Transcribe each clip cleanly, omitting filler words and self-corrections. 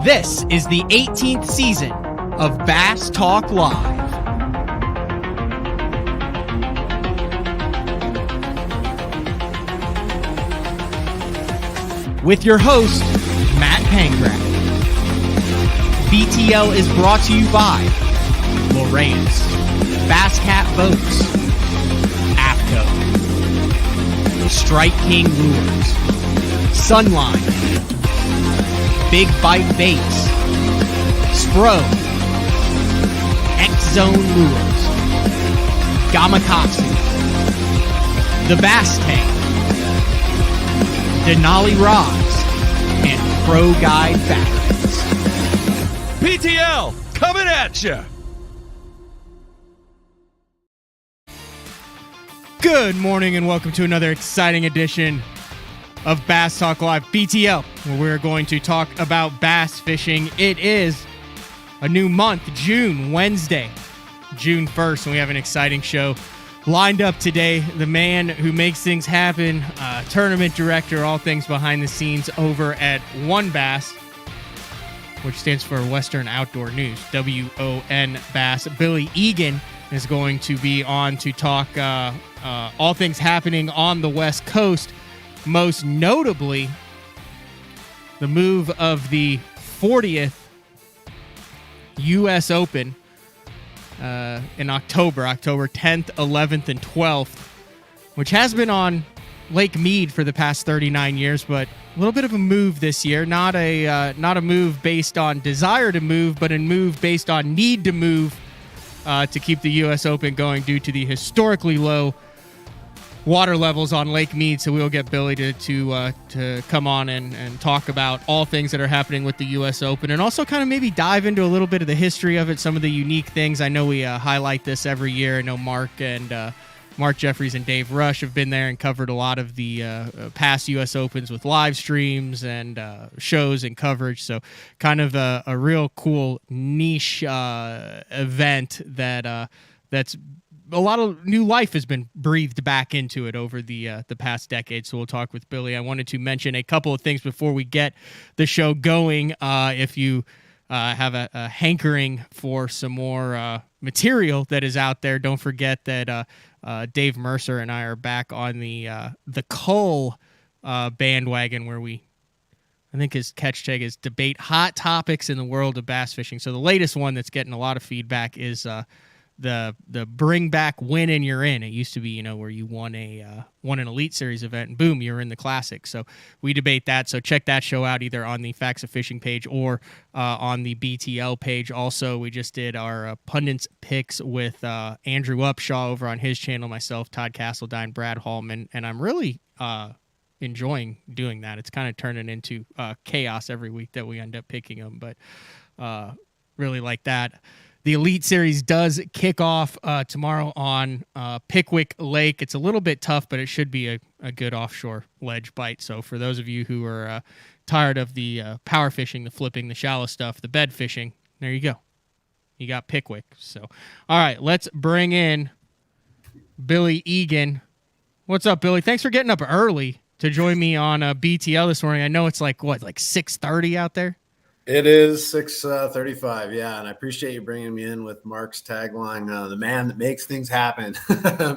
This is the 18th season of Bass Talk Live. With your host, Matt Pangrath. BTL is brought to you by Lawrence, Bass Cat Boats, AFCO, Strike King Lures, Sunline, Big Bite Baits, Spro, X-Zone Lures, Gamakatsu, The Bass Tank, Denali Rods, and Pro Guide Batteries. PTL, coming at you! Good morning and welcome to another exciting edition of Bass Talk Live BTL, where we're going to talk about bass fishing. It is a new month, June, Wednesday, June 1st, and we have an exciting show lined up today. The man who makes things happen, tournament director, all things behind the scenes over at One Bass, which stands for Western Outdoor News, WON Bass. Billy Egan is going to be on to talk all things happening on the West Coast, most notably the move of the 40th U.S. Open in October 10th, 11th, and 12th, which has been on Lake Mead for the past 39 years, but a little bit of a move this year. Not a move based on desire to move, but a move based on need to move to keep the U.S. Open going due to the historically low water levels on Lake Mead. So we'll get Billy to come on and talk about all things that are happening with the U.S. Open, and also kind of maybe dive into a little bit of the history of it, some of the unique things. I know we highlight this every year. I know Mark Jeffries and Dave Rush have been there and covered a lot of the past U.S. Opens with live streams and shows and coverage. So kind of a real cool niche event that's a lot of new life has been breathed back into it over the past decade. So we'll talk with Billy. I wanted to mention a couple of things before we get the show going. If you have a hankering for some more material that is out there, don't forget that Dave Mercer and I are back on the Cull bandwagon, where I think his catch tag is debate hot topics in the world of bass fishing. So the latest one that's getting a lot of feedback is the bring back win and you're in. It used to be, where you won an Elite Series event and boom, you're in the Classic. So we debate that. So check that show out either on the Facts of Fishing page or on the BTL page. Also, we just did our pundits picks with Andrew Upshaw over on his channel, myself, Todd Castledine, Brad Hallman, and I'm really enjoying doing that. It's kind of turning into chaos every week that we end up picking them, but really like that. The Elite Series does kick off tomorrow on Pickwick Lake. It's a little bit tough, but it should be a good offshore ledge bite. So for those of you who are tired of the power fishing, the flipping, the shallow stuff, the bed fishing, there you go. You got Pickwick. So, all right, let's bring in Billy Egan. What's up, Billy? Thanks for getting up early to join me on BTL this morning. I know it's like 6:30 out there? It is 6:35, yeah, and I appreciate you bringing me in with Mark's tagline, the man that makes things happen.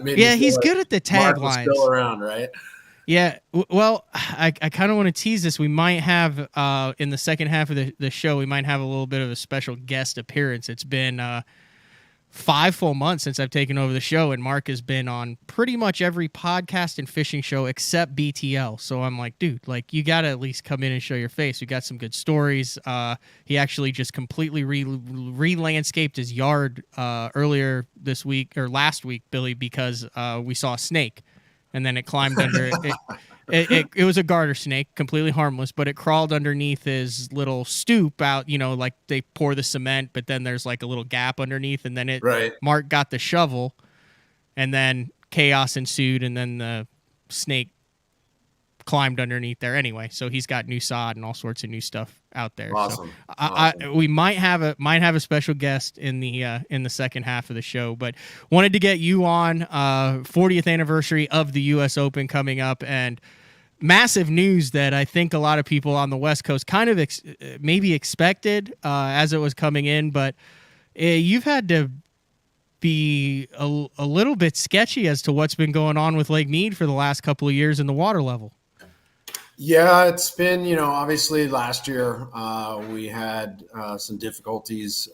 Yeah, he's good at the taglines. Still around, right? Yeah, well, I kind of want to tease this. We might have, in the second half of the show, we might have a little bit of a special guest appearance. It's been 5 full months since I've taken over the show, and Mark has been on pretty much every podcast and fishing show except BTL. So I'm like, dude, you got to at least come in and show your face. We got some good stories. He actually just completely re-landscaped his yard earlier this week, or last week, Billy, because we saw a snake, and then it climbed under it. It was a garter snake, completely harmless, but it crawled underneath his little stoop out, like they pour the cement, but then there's like a little gap underneath, and then Mark got the shovel, and then chaos ensued, and then the snake climbed underneath there anyway. So he's got new sod and all sorts of new stuff out there. Awesome. So we might have a special guest in the second half of the show, but wanted to get you on 40th anniversary of the U.S. Open coming up, and massive news that I think a lot of people on the West Coast kind of maybe expected as it was coming in, but you've had to be a little bit sketchy as to what's been going on with Lake Mead for the last couple of years in the water level. Yeah, it's been, obviously last year we had some difficulties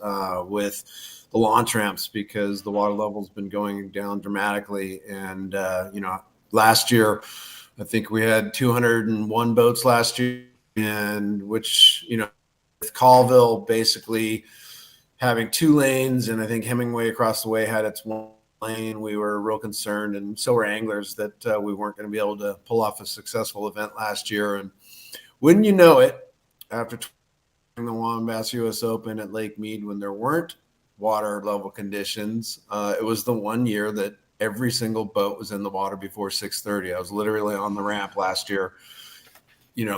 with the launch ramps because the water level's been going down dramatically. And, last year, I think we had 201 boats last year, and which, with Colville basically having 2 lanes, and I think Hemingway across the way had its 1 lane, we were real concerned, and so were anglers, that we weren't going to be able to pull off a successful event last year. And wouldn't you know it, after the Wombass US Open at Lake Mead, when there weren't water level conditions, it was the one year that every single boat was in the water before 6:30. I was literally on the ramp last year,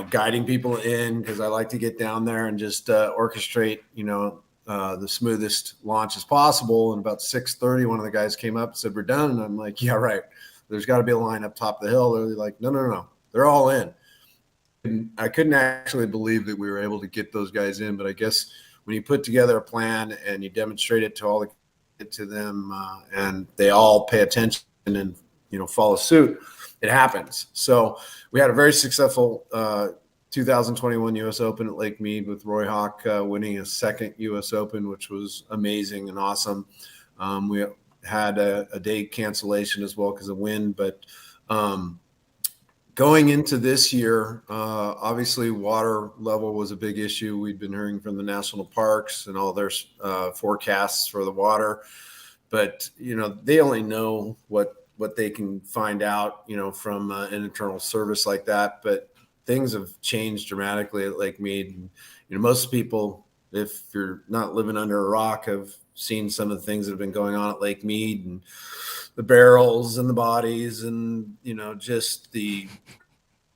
guiding people in, because I like to get down there and just orchestrate, the smoothest launch as possible. And about 6:30, one of the guys came up and said, "We're done." And I'm like, "Yeah, right. There's got to be a line up top of the hill." They're like, No. They're all in. And I couldn't actually believe that we were able to get those guys in. But I guess when you put together a plan and you demonstrate it to them, and they all pay attention and, follow suit, it happens. So we had a very successful 2021 U.S. Open at Lake Mead, with Roy Hawk winning his 2nd U.S. Open, which was amazing and awesome. We had a day cancellation as well because of wind. But going into this year, obviously water level was a big issue. We'd been hearing from the national parks and all their forecasts for the water. But, they only know what they can find out, from an internal service like that. But things have changed dramatically at Lake Mead. And, most people, if you're not living under a rock, have seen some of the things that have been going on at Lake Mead, and the barrels and the bodies, and, just the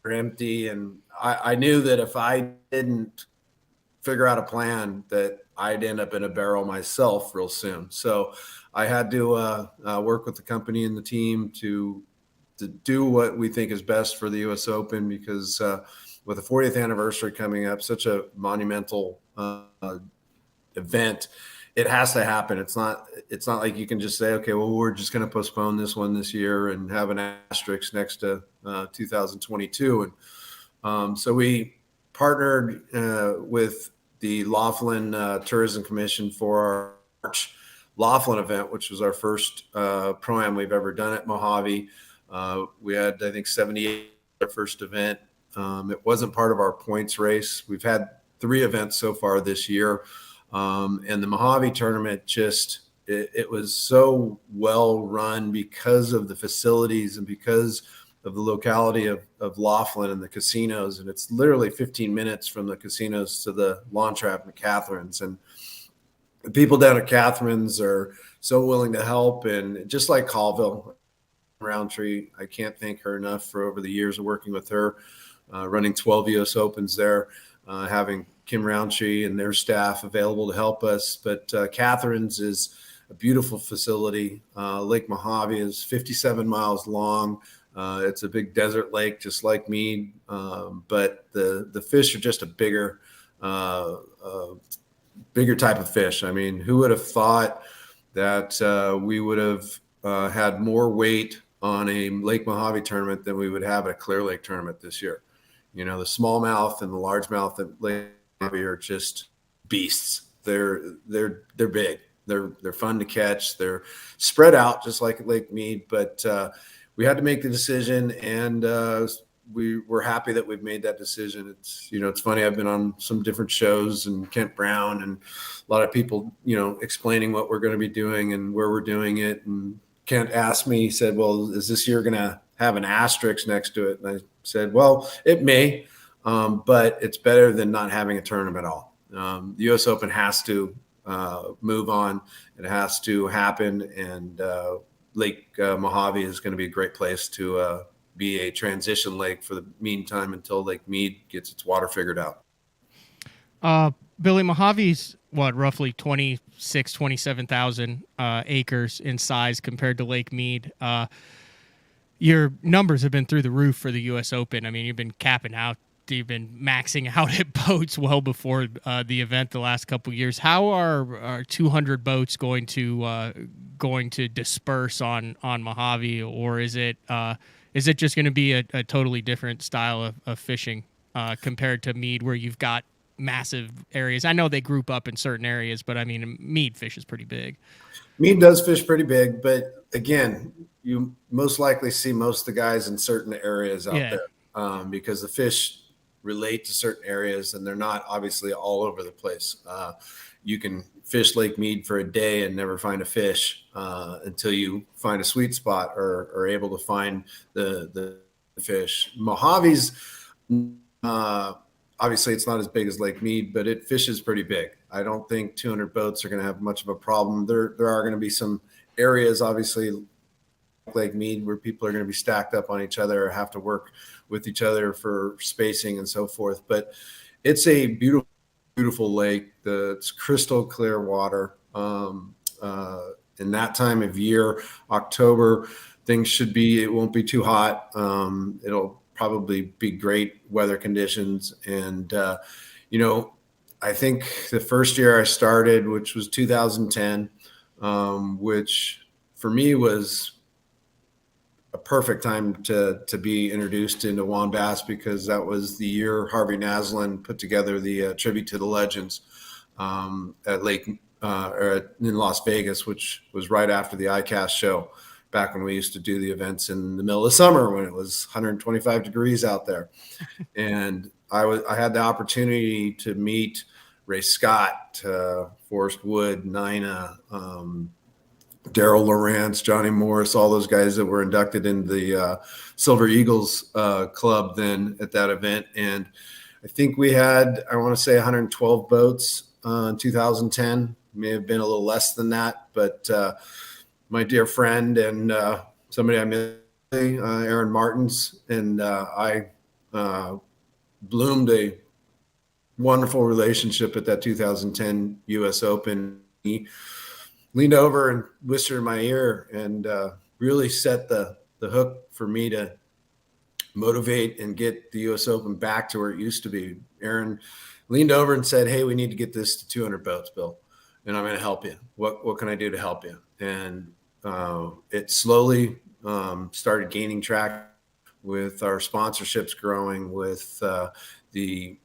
empty. And I knew that if I didn't figure out a plan, that I'd end up in a barrel myself real soon. So I had to work with the company and the team to do what we think is best for the U.S. Open, because with the 40th anniversary coming up, such a monumental event, it has to happen. It's not like you can just say, okay, well, we're just going to postpone this one this year and have an asterisk next to 2022. And so we partnered with the Laughlin Tourism Commission for our March Laughlin event, which was our first Pro-Am we've ever done at Mohave. We had, I think, 78 our first event. It wasn't part of our points race. We've had 3 events so far this year. And the Mohave tournament, it was so well run because of the facilities and because of the locality of Laughlin and the casinos. And it's literally 15 minutes from the casinos to the launch ramp at Catherine's. And the people down at Catherine's are so willing to help. And just like Colville, Roundtree, I can't thank her enough for over the years of working with her, running 12 U.S. Opens there, having Kim Roundtree and their staff available to help us. But Catherine's is a beautiful facility. Lake Mohave is 57 miles long. It's a big desert lake, just like Mead, but the fish are just a bigger type of fish. I mean, who would have thought that we would have had more weight on a Lake Mohave tournament than we would have at a Clear Lake tournament this year? The smallmouth and the largemouth at Lake Mohave are just beasts. They're big. They're fun to catch. They're spread out just like at Lake Mead, but we had to make the decision, and we were happy that we've made that decision. It's funny. I've been on some different shows, and Kent Brown and a lot of people, explaining what we're going to be doing and where we're doing it. And Kent asked me, he said, "Well, is this year going to have an asterisk next to it?" And I said, "Well, it may, but it's better than not having a tournament at all." The U.S. Open has to move on. It has to happen. And Lake Mohave is going to be a great place to be a transition lake for the meantime until Lake Mead gets its water figured out. Billy, Mojave's roughly 27,000 acres in size compared to Lake Mead. your numbers have been through the roof for the U.S. Open. I mean, you've been capping out, you've been maxing out at boats well before the event the last couple of years. How are 200 boats going to disperse on Mohave, or is it just going to be a totally different style of fishing compared to Mead, where you've got massive areas? I know they group up in certain areas, but I mean, Mead fish is pretty big. Mead does fish pretty big, but again, you most likely see most of the guys in certain areas out there because the fish relate to certain areas and they're not obviously all over the place. You can fish Lake Mead for a day and never find a fish until you find a sweet spot or are able to find the fish. Mojave's obviously it's not as big as Lake Mead, but it fishes pretty big. I don't think 200 boats are going to have much of a problem. There are going to be some areas, obviously, like Lake Mead, where people are going to be stacked up on each other or have to work with each other for spacing and so forth. But it's a beautiful, beautiful lake. It's crystal clear water. In that time of year, October, it won't be too hot. It'll probably be great weather conditions. And, I think the first year I started, which was 2010, which for me was a perfect time to be introduced into WAN bass, because that was the year Harvey Naslund put together the Tribute to the Legends at Lake or in Las Vegas, which was right after the ICAST show, back when we used to do the events in the middle of summer when it was 125 degrees out there. And I had the opportunity to meet Ray Scott, Forrest Wood, Nina, Daryl Lawrence, Johnny Morris, all those guys that were inducted in the Silver Eagles Club then at that event. And I think we had, I want to say 112 boats in 2010, may have been a little less than that, but my dear friend and somebody I met, Aaron Martins, and I bloomed a wonderful relationship at that 2010 U.S. Open. He leaned over and whispered in my ear and really set the hook for me to motivate and get the U.S. Open back to where it used to be. Aaron leaned over and said, "Hey, we need to get this to 200 boats, Bill, and I'm going to help you. What can I do to help you?" And it slowly started gaining traction with our sponsorships growing, with the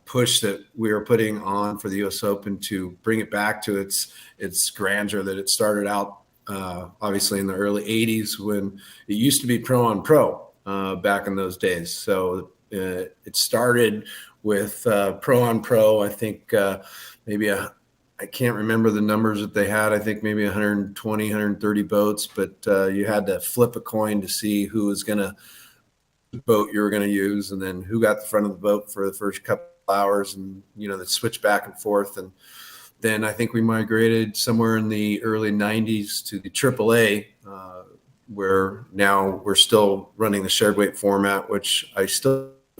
push that we were putting on for the U.S. Open to bring it back to its grandeur that it started out, obviously in the early 80s, when it used to be pro on pro back in those days. So it started with pro on pro. I think I can't remember the numbers that they had. I think maybe 120, 130 boats, but you had to flip a coin to see who was going to boat you were going to use, and then who got the front of the boat for the first couple of hours, and they switch back and forth. And then I think we migrated somewhere in the early 90s to the AAA, where now we're still running the shared weight format, which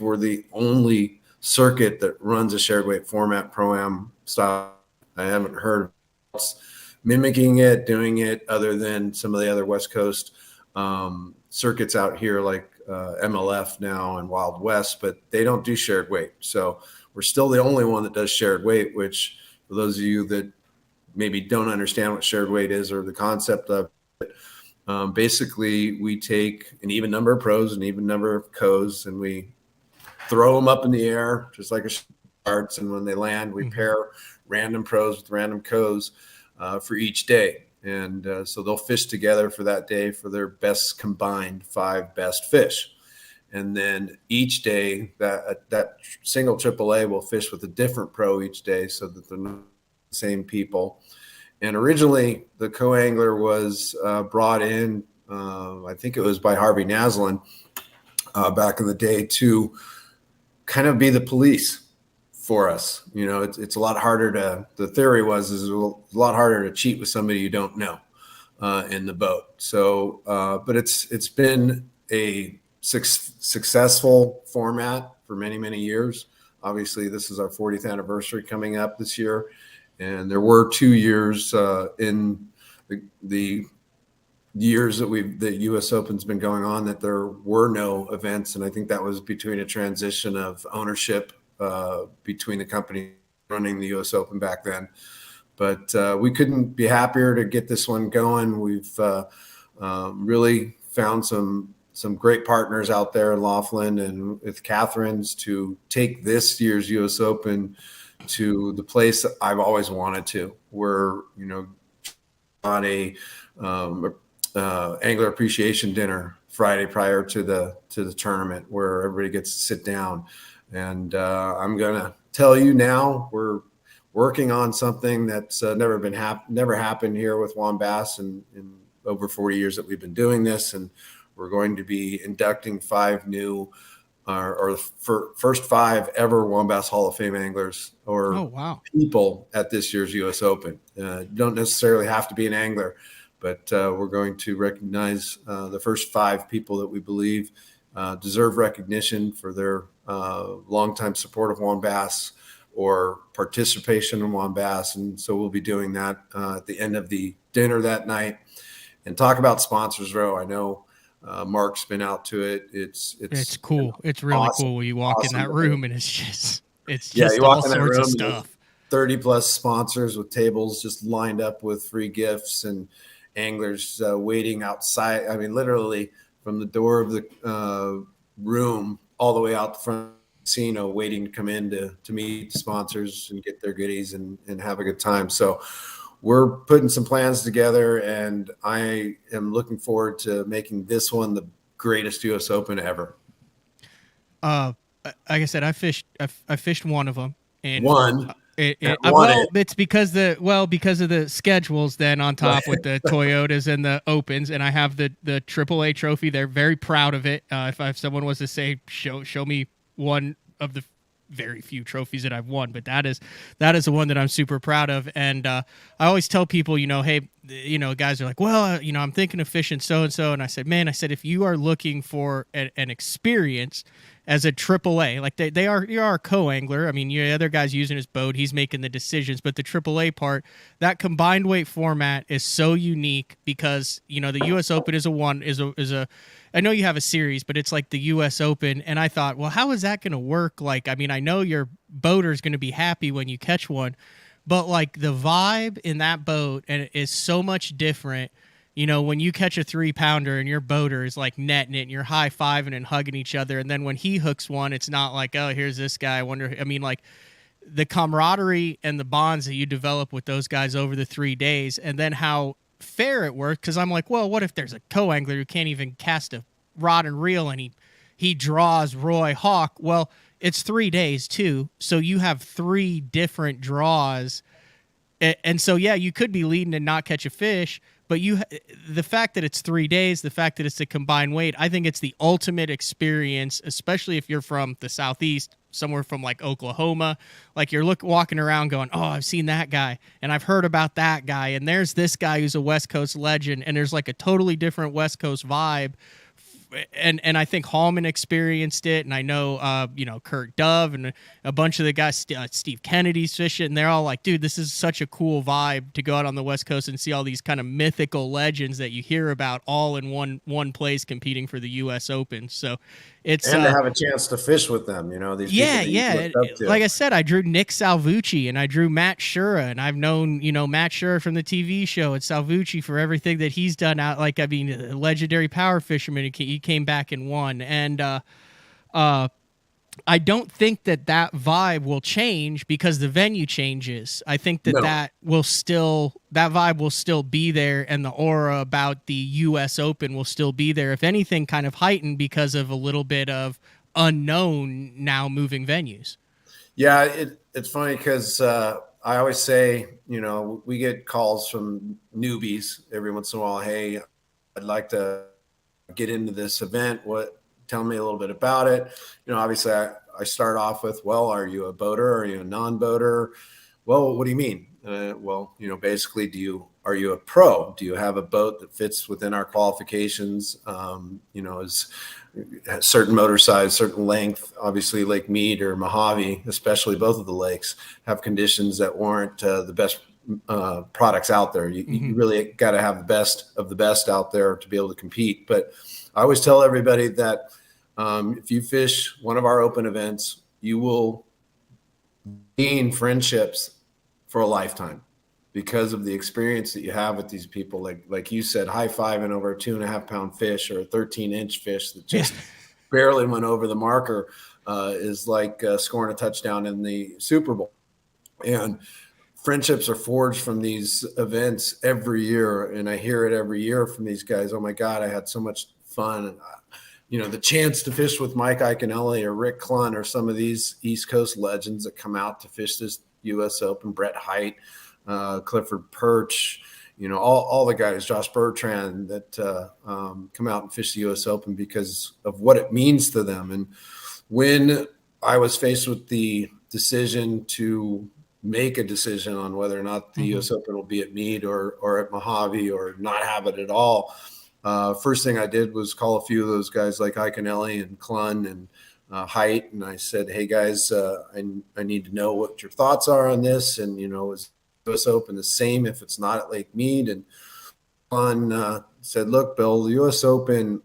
we're the only circuit that runs a shared weight format pro-am style. I haven't heard of mimicking it, doing it, other than some of the other West Coast circuits out here, like MLF now and Wild West, but they don't do shared weight. So we're still the only one that does shared weight, which, for those of you that maybe don't understand what shared weight is or the concept of it, basically we take an even number of pros and even number of co's, and we throw them up in the air just like a darts, and when they land, we pair random pros with random co's for each day. And so they'll fish together for that day for their best combined 5 best fish. And then each day that single AAA will fish with a different pro each day, so that they're not the same people. And originally the co-angler was brought in, I think it was by Harvey Naslund back in the day, to kind of be the police for us. It's a lot harder the theory is a lot harder to cheat with somebody you don't know in the boat. So, but it's been a successful format for many, many years. Obviously, this is our 40th anniversary coming up this year. And there were 2 years in the years that the U.S. Open's been going on, that there were no events, and I think that was between a transition of ownership between the company running the U.S. Open back then. But we couldn't be happier to get this one going. We've really found some great partners out there in Laughlin and with Catherine's to take this year's U.S. Open to the place that I've always wanted to. We're, on a angler appreciation dinner Friday prior to the tournament, where everybody gets to sit down. And I'm gonna tell you now, we're working on something that's never happened here with WON Bass in over 40 years that we've been doing this, and we're going to be inducting 5 new first 5 ever WON Bass Hall of Fame anglers people at this year's U.S. Open. Don't necessarily have to be an angler, but we're going to recognize the first 5 people that we believe deserve recognition for their longtime support of WON Bass or participation in WON Bass. And so we'll be doing that at the end of the dinner that night, and talk about Sponsors Row. I know Mark's been out to it. It's cool. It's really awesome. Cool when you walk in that room and it's just you all walk in that sorts room of stuff. 30 plus sponsors with tables just lined up with free gifts, and anglers waiting outside. I mean, literally from the door of the room all the way out the front of the casino, waiting to come in to meet the sponsors and get their goodies and have a good time. So we're putting some plans together, and I am looking forward to making this one the greatest U.S. Open ever. Like I said, I fished one of them, and it's because of the schedules. Then on top with the Toyotas and the Opens, and I have the AAA trophy. They're very proud of it. If someone was to say, show me one of the very few trophies that I've won, but that is the one that I'm super proud of. And I always tell people, hey, guys are like, well, I'm thinking of fishing so and so, and I said, if you are looking for an experience as a AAA, like you are a co-angler. I mean, the other guy's using his boat, he's making the decisions, but the AAA part, that combined weight format is so unique because the U.S. Open is a I know you have a series, but it's like the U.S. Open, and I thought, well, how is that going to work? Like, I mean, I know your boater's going to be happy when you catch one, but like the vibe in that boat and is so much different. When you catch a 3-pounder and your boater is like netting it and you're high-fiving and hugging each other, and then when he hooks one, it's not like, oh, here's this guy. I mean, like the camaraderie and the bonds that you develop with those guys over the 3 days, and then how fair it worked. Because I'm like, well, what if there's a co-angler who can't even cast a rod and reel and he draws Roy Hawk? Well, it's 3 days too, so you have 3 different draws, and so yeah, you could be leading and not catch a fish, but the fact that it's 3 days, the fact that it's a combined weight, I think it's the ultimate experience, especially if you're from the Southeast, somewhere from like Oklahoma. Like you're walking around going, oh, I've seen that guy, and I've heard about that guy, and there's this guy who's a West Coast legend, and there's like a totally different West Coast vibe. And I think Hallman experienced it, and I know Kurt Dove and a bunch of the guys, Steve Kennedy's fishing, and they're all like, dude, this is such a cool vibe to go out on the West Coast and see all these kind of mythical legends that you hear about all in one place competing for the U.S. Open. So it's to have a chance to fish with them, these people. Like I said, I drew Nick Salvucci and I drew Matt Shura, and I've known Matt Shura from the TV show at Salvucci for everything that he's done out. Like, I mean, a legendary power fisherman. He came back and won, and I don't think that vibe will change because the venue changes. I think that vibe will still be there, and the aura about the U.S. Open will still be there. If anything, kind of heightened because of a little bit of unknown now moving venues. Yeah, it's funny because I always say, we get calls from newbies every once in a while. Hey, I'd like to get into this event. Tell me a little bit about it. Obviously I start off with, well, are you a boater? Are you a non-boater? Well, what do you mean? Basically, are you a pro? Do you have a boat that fits within our qualifications? Is certain motor size, certain length. Obviously, Lake Mead or Mohave, especially both of the lakes, have conditions that warrant the best products out there. You really got to have the best of the best out there to be able to compete. But I always tell everybody that if you fish one of our open events, you will gain friendships for a lifetime because of the experience that you have with these people. Like you said, high-fiving over a 2.5 pound fish or a 13-inch fish that just barely went over the marker is like scoring a touchdown in the Super Bowl. And friendships are forged from these events every year. And I hear it every year from these guys. Oh my God, I had so much fun. And, the chance to fish with Mike Iaconelli or Rick Clunn or some of these East Coast legends that come out to fish this U.S. Open, Brett Hite, Clifford Perch, all the guys, Josh Bertrand, that come out and fish the U.S. Open because of what it means to them. And when I was faced with the decision to make a decision on whether or not the U.S. Open will be at Mead or at Mohave or not have it at all, first thing I did was call a few of those guys like Iaconelli and Clunn and Hite, and I said, "Hey guys, I need to know what your thoughts are on this, and is U.S. Open the same if it's not at Lake Mead?" And Clunn said, "Look, Bill, the U.S. Open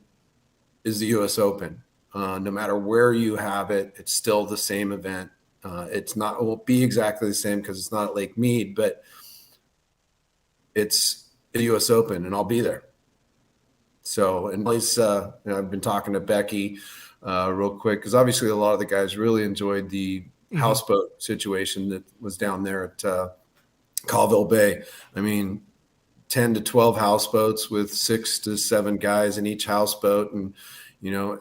is the U.S. Open. No matter where you have it, it's still the same event. It won't be exactly the same because it's not at Lake Mead, but it's the U.S. Open, and I'll be there." So, and I've been talking to Becky real quick because obviously a lot of the guys really enjoyed the houseboat situation that was down there at Colville Bay. I mean, 10 to 12 houseboats with 6 to 7 guys in each houseboat, and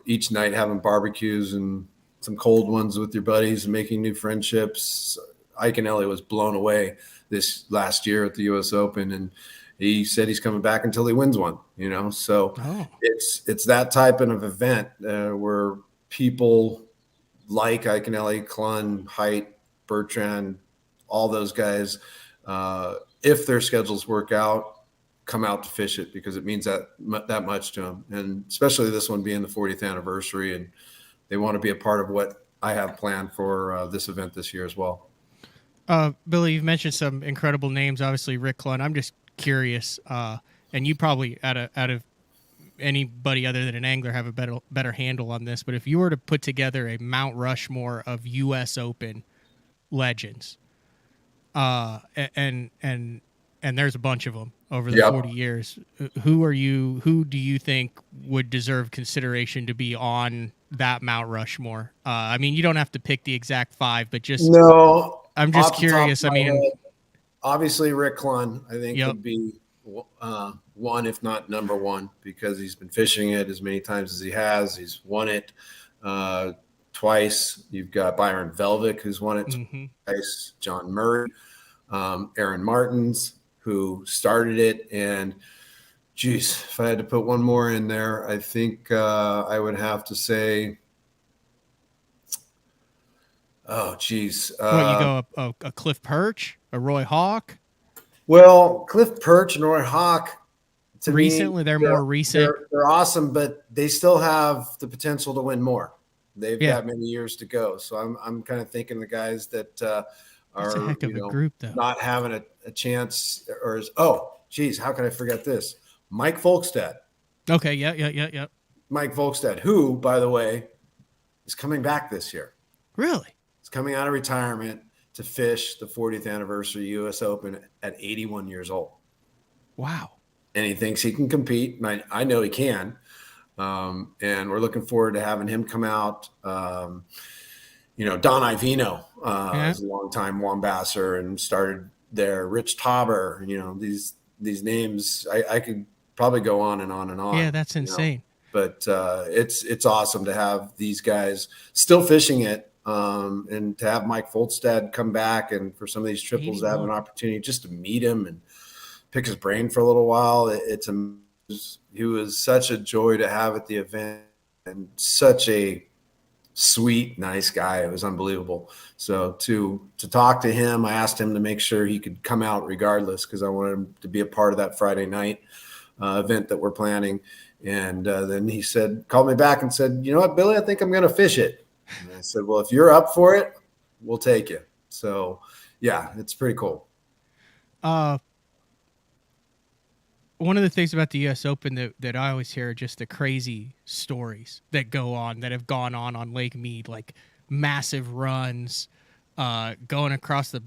each night having barbecues and some cold ones with your buddies and making new friendships. Iaconelli was blown away this last year at the U.S. Open, and he said he's coming back until he wins one, So it's that type of event where people like Iaconelli, Clunn, Hite, Bertrand, all those guys, if their schedules work out, come out to fish it because it means that much to them. And especially this one being the 40th anniversary, and they want to be a part of what I have planned for this event this year as well. Billy, you've mentioned some incredible names, obviously Rick Clunn. I'm just curious, and you probably out of anybody other than an angler have a better handle on this, but if you were to put together a Mount Rushmore of U.S. Open legends, and there's a bunch of them over the 40 years, who do you think would deserve consideration to be on that Mount Rushmore? I mean, you don't have to pick the exact 5, but I'm just curious. I mean, obviously Rick Clunn, I think would be one, if not number one, because he's been fishing it as many times as he has. He's won it twice. You've got Byron Velvick, who's won it twice, John Murray, Aaron Martins, who started it. And geez, if I had to put one more in there, I think I would have to say, oh, geez. You go a Cliff Perch, a Roy Hawk? Well, Cliff Perch and Roy Hawk, to recently, me, they're more recent. They're awesome, but they still have the potential to win more. They've got many years to go. So I'm kind of thinking the guys that are a heck of a group, though. Not having a chance, or how can I forget this? Mike Folkstead. Okay, yeah. Mike Folkstead, who, by the way, is coming back this year. Really? He's coming out of retirement to fish the 40th anniversary U.S. Open at 81 years old. Wow. And he thinks he can compete. And I know he can. And we're looking forward to having him come out. Don Ivino is a longtime Wambasser and started there. Rich Tauber, these names, I could probably go on and on and on. Yeah, that's insane. But it's awesome to have these guys still fishing it. And to have Mike Folkstead come back, and for some of these triples to have an opportunity just to meet him and pick his brain for a little while. He was such a joy to have at the event, and such a sweet, nice guy. It was unbelievable. So to talk to him, I asked him to make sure he could come out regardless, because I wanted him to be a part of that Friday night event that we're planning. And then he called me back and said, "You know what, Billy, I think I'm going to fish it." And I said, "Well, if you're up for it, we'll take you." So, yeah, it's pretty cool. Uh, one of the things about the U.S. Open that I always hear are just the crazy stories that go on, that have gone on Lake Mead, like massive runs, going across the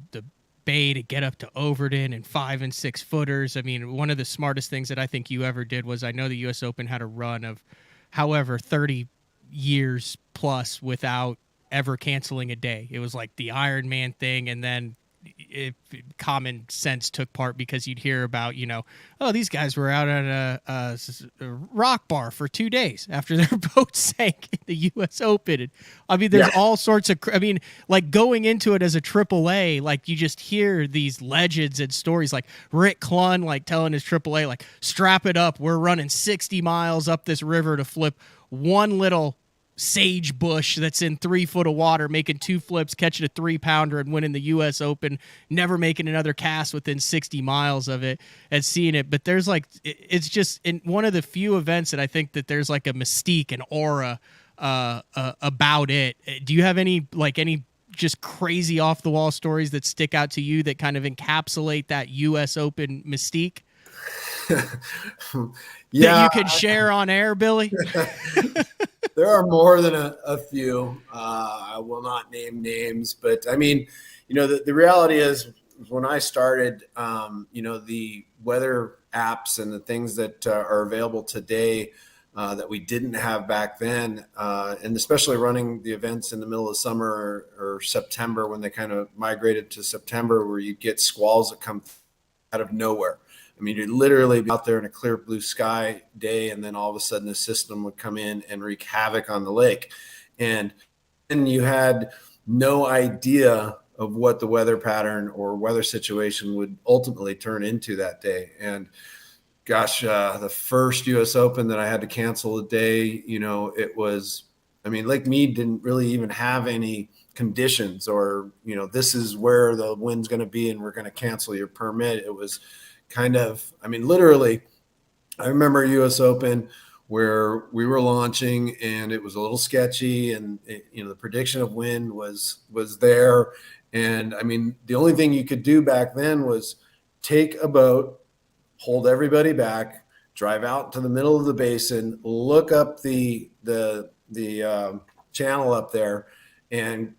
bay to get up to Overton and 5 and 6 footers. I mean, one of the smartest things that I think you ever did was, I know the U.S. Open had a run of, however, 30 years plus without ever canceling a day. It was like the Ironman thing, and then common sense took part, because you'd hear about, oh, these guys were out at a rock bar for 2 days after their boat sank in the U.S. Open. And, I mean, there's all sorts of, like going into it as a AAA, like you just hear these legends and stories, like Rick Clunn, like telling his AAA, like, strap it up, we're running 60 miles up this river to flip one little sage bush that's in 3 foot of water, making 2 flips, catching a 3-pounder, and winning the U.S. Open, never making another cast within 60 miles of it, and seeing it. But there's like, it's just in one of the few events that I think that there's like a mystique, an aura about it. Do you have any just crazy off the wall stories that stick out to you that kind of encapsulate that U.S. Open mystique? Yeah, that you can share on air, Billy? There are more than a few. I will not name names, but I mean, the reality is, when I started, the weather apps and the things that are available today that we didn't have back then, and especially running the events in the middle of summer or September, when they kind of migrated to September, where you get squalls that come out of nowhere. I mean, you'd literally be out there in a clear blue sky day, and then all of a sudden the system would come in and wreak havoc on the lake. And you had no idea of what the weather pattern or weather situation would ultimately turn into that day. And gosh, the first U.S. Open that I had to cancel a day, it was, Lake Mead didn't really even have any conditions, or, this is where the wind's going to be and we're going to cancel your permit. It was kind of, literally, I remember US Open where we were launching and it was a little sketchy, and the prediction of wind was there. And the only thing you could do back then was take a boat, hold everybody back, drive out to the middle of the basin, look up the channel up there, and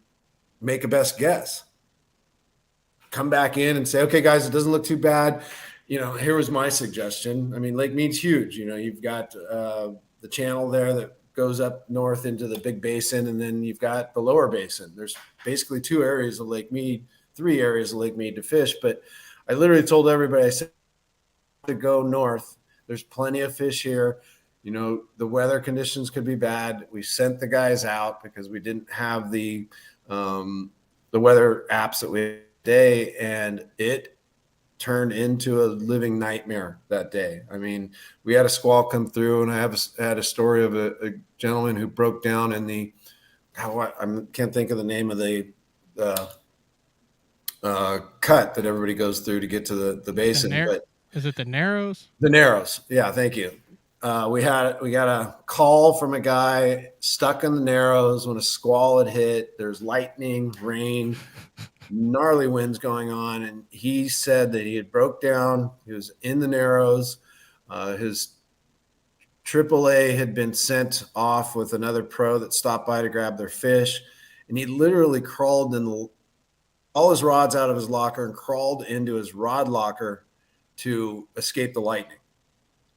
make a best guess. Come back in and say, okay, guys, it doesn't look too bad. Here was my suggestion. Lake Mead's huge. You've got the channel there that goes up north into the big basin, and then you've got the lower basin. There's basically 2 areas of Lake Mead, 3 areas of Lake Mead to fish. But I literally told everybody, I said, to go north. There's plenty of fish here. The weather conditions could be bad. We sent the guys out because we didn't have the weather apps that we had today, and it turned into a living nightmare that day. We had a squall come through, and I had a story of a gentleman who broke down in the, I can't think of the name of the cut that everybody goes through to get to the basin. But is it the Narrows? The Narrows. Yeah. Thank you. We got a call from a guy stuck in the Narrows when a squall had hit. There's lightning, rain, gnarly winds going on, and he said that he had broke down. He was in the Narrows. His AAA had been sent off with another pro that stopped by to grab their fish, and he literally crawled in all his rods out of his locker and crawled into his rod locker to escape the lightning.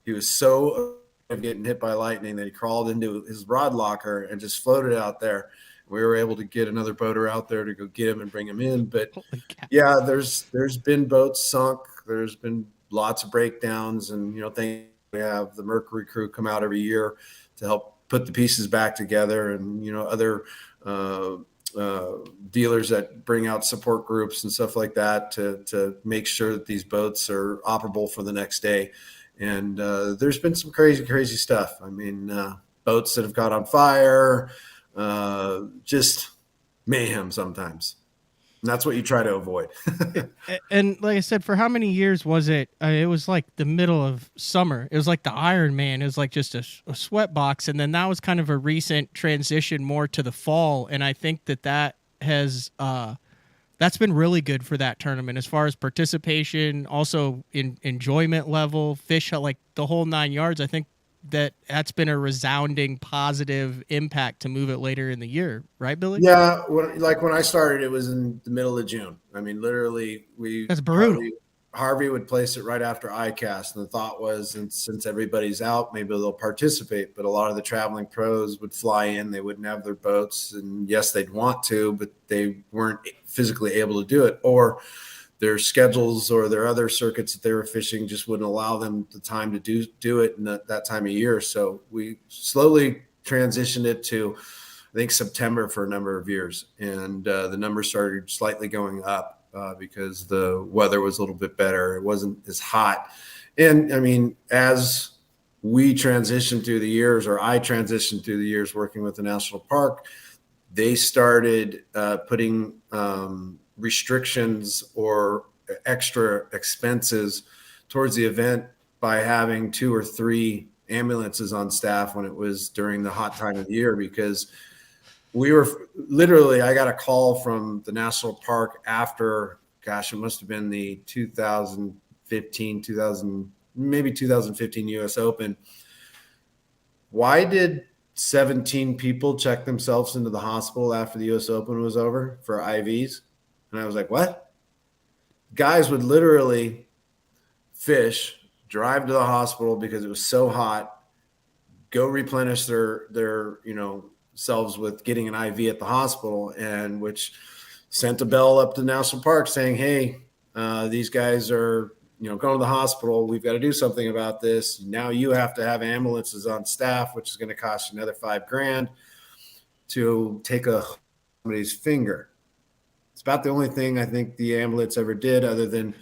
He was so afraid of getting hit by lightning that he crawled into his rod locker and just floated out there. We were able to get another boater out there to go get him and bring him in. But yeah, there's been boats sunk. There's been lots of breakdowns, and we have the Mercury crew come out every year to help put the pieces back together, and other dealers that bring out support groups and stuff like that to make sure that these boats are operable for the next day. And there's been some crazy stuff. Boats that have caught on fire. Just mayhem sometimes. And that's what you try to avoid. And like I said, for how many years was it? It was like the middle of summer. It was like the Ironman. It was like just a sweat box. And then that was kind of a recent transition more to the fall. And I think that has that's been really good for that tournament as far as participation, also in enjoyment level, fish, like the whole 9 yards. I think that's been a resounding positive impact to move it later in the year, right, Billy? Yeah, when I started, it was in the middle of June. I mean, literally, That's brutal. Harvey would place it right after ICAST, and the thought was, and since everybody's out, maybe they'll participate. But a lot of the traveling pros would fly in; they wouldn't have their boats, and yes, they'd want to, but they weren't physically able to do it, or their schedules or their other circuits that they were fishing just wouldn't allow them the time to do it in that time of year. So we slowly transitioned it to, I think, September for a number of years, and the numbers started slightly going up because the weather was a little bit better. It wasn't as hot, and I mean, as we transitioned through the years, or I transitioned through the years working with the national park, they started putting restrictions or extra expenses towards the event by having 2 or 3 ambulances on staff when it was during the hot time of the year, because we were literally, I got a call from the national park after, gosh, it must have been the 2015 US Open. Why did 17 people check themselves into the hospital after the US Open was over for IVs? And I was like, what? Guys would literally fish, drive to the hospital because it was so hot, go replenish their selves with getting an IV at the hospital, and which sent a bell up to the national park saying, hey, these guys are going to the hospital. We've got to do something about this. Now you have to have ambulances on staff, which is going to cost you another $5,000 to take somebody's finger. It's about the only thing I think the ambulance ever did, other than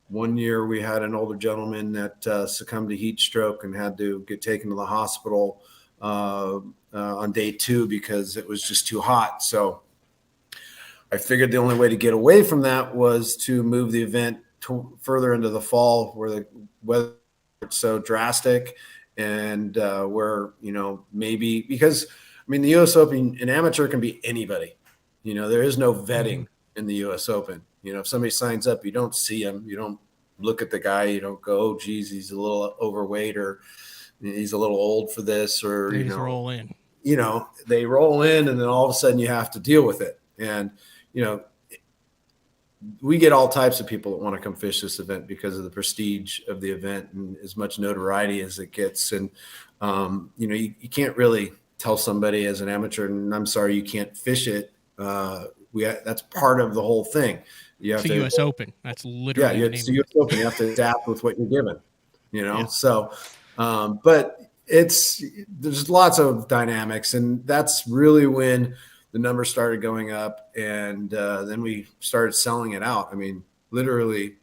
one year we had an older gentleman that succumbed to heat stroke and had to get taken to the hospital on day 2 because it was just too hot. So I figured the only way to get away from that was to move the event further into the fall, where the weather is so drastic, and where maybe, because I mean, the U.S. Open, an amateur can be anybody. There is no vetting in the U.S. Open. If somebody signs up, you don't see him, you don't look at the guy, you don't go, oh, geez, he's a little overweight, or he's a little old for this, or they just roll in. They roll in, and then all of a sudden you have to deal with it. And we get all types of people that want to come fish this event because of the prestige of the event and as much notoriety as it gets. And you can't really tell somebody as an amateur, and I'm sorry, you can't fish it. That's part of the whole thing. You have it's the U.S. Open. That's literally it's the U.S. Open. You have to adapt with what you're given. Yeah. So, but there's lots of dynamics, and that's really when the numbers started going up, and then we started selling it out. I mean, literally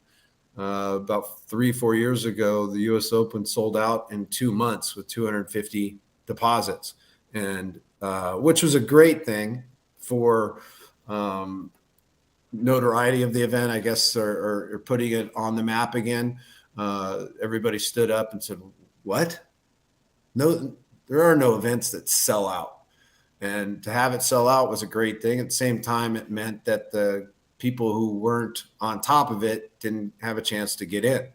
about 3-4 years ago, the U.S. Open sold out in 2 months with 250 deposits, and which was a great thing for notoriety of the event, I guess, or putting it on the map again. Everybody stood up and said, what? No, there are no events that sell out. And to have it sell out was a great thing. At the same time, it meant that the people who weren't on top of it didn't have a chance to get in.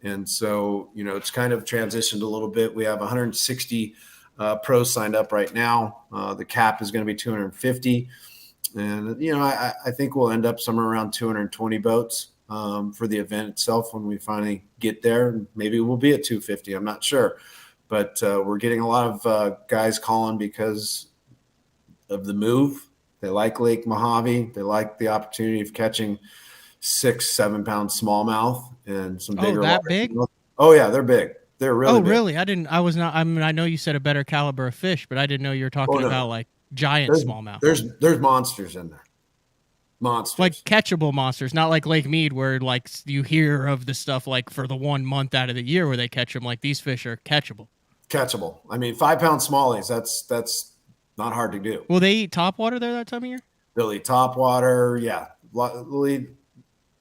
And so, it's kind of transitioned a little bit. We have 160 pros signed up right now. The cap is going to be 250. And, I think we'll end up somewhere around 220 boats for the event itself when we finally get there. Maybe we'll be at 250. I'm not sure. But we're getting a lot of guys calling because of the move. They like Lake Mohave. They like the opportunity of catching 6-7 pound smallmouth and some bigger. Oh, that big? Oh yeah, they're big. They're really big. Really? I mean, I know you said a better caliber of fish, but I didn't know you were talking about like giant smallmouth. There's monsters in there. Monsters. Like catchable monsters, not like Lake Mead where like you hear of the stuff like for the 1 month out of the year where they catch them. Like these fish are catchable. I mean, 5 pound smallies, that's not hard to do. Will they eat topwater there that time of year? They'll eat topwater, yeah. They'll eat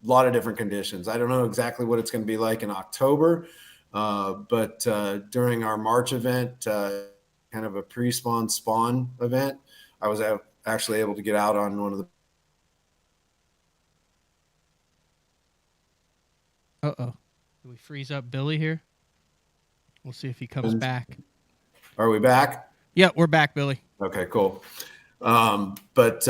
a lot of different conditions. I don't know exactly what it's going to be like in October, but during our March event, kind of a spawn event, I was actually able to get out on one of the Uh-oh. Did we freeze up Billy here? We'll see if he comes back. Are we back? Yeah, we're back, Billy. Okay, cool. But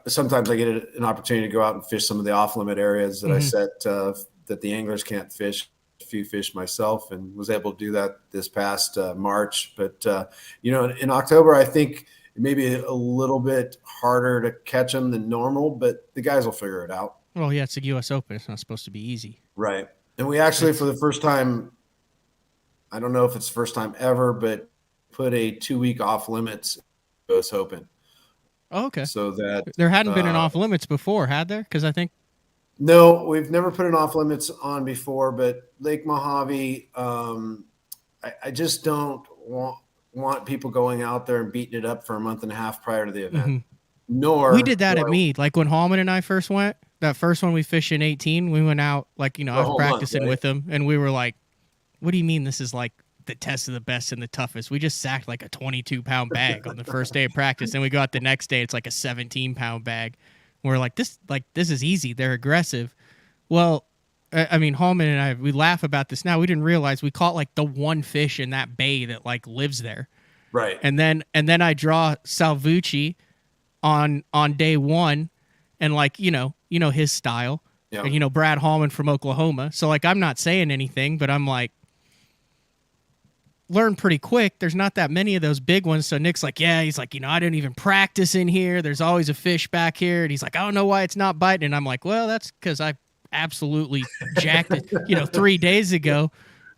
sometimes I get an opportunity to go out and fish some of the off-limit areas that I set that the anglers can't fish. A few fish myself, and was able to do that this past March. But in October, I think maybe a little bit harder to catch them than normal, but the guys will figure it out. Well, yeah, it's a U.S. Open. It's not supposed to be easy. Right. And we actually, for the first time, I don't know if it's the first time ever, but put a 2-week off limits U.S. Open. Oh, okay. So that there hadn't been an off limits before, had there? Because I think no, we've never put an off limits on before. But Lake Mohave, I just don't want people going out there and beating it up for a month and a half prior to the event. Nor we did that at Mead. Like when Hallman and I first went, that first one we fished in 18, we went out I was practicing with him, and we were like, "What do you mean this is like the test of the best and the toughest?" We just sacked like a 22-pound bag on the first day of practice, and we go out the next day, it's like a 17-pound bag. We're like, this is easy. They're aggressive. Well, I mean, Hallman and I, we laugh about this now. We didn't realize we caught like the one fish in that bay that like lives there. Right. And then I draw Salvucci on day one, and like, his style. Yeah. And Brad Hallman from Oklahoma. So like, I'm not saying anything, but I'm like, learn pretty quick. There's not that many of those big ones. So Nick's like, yeah, he's like, I didn't even practice in here. There's always a fish back here. And he's like, I don't know why it's not biting. And I'm like, well, that's because I absolutely jacked it, 3 days ago,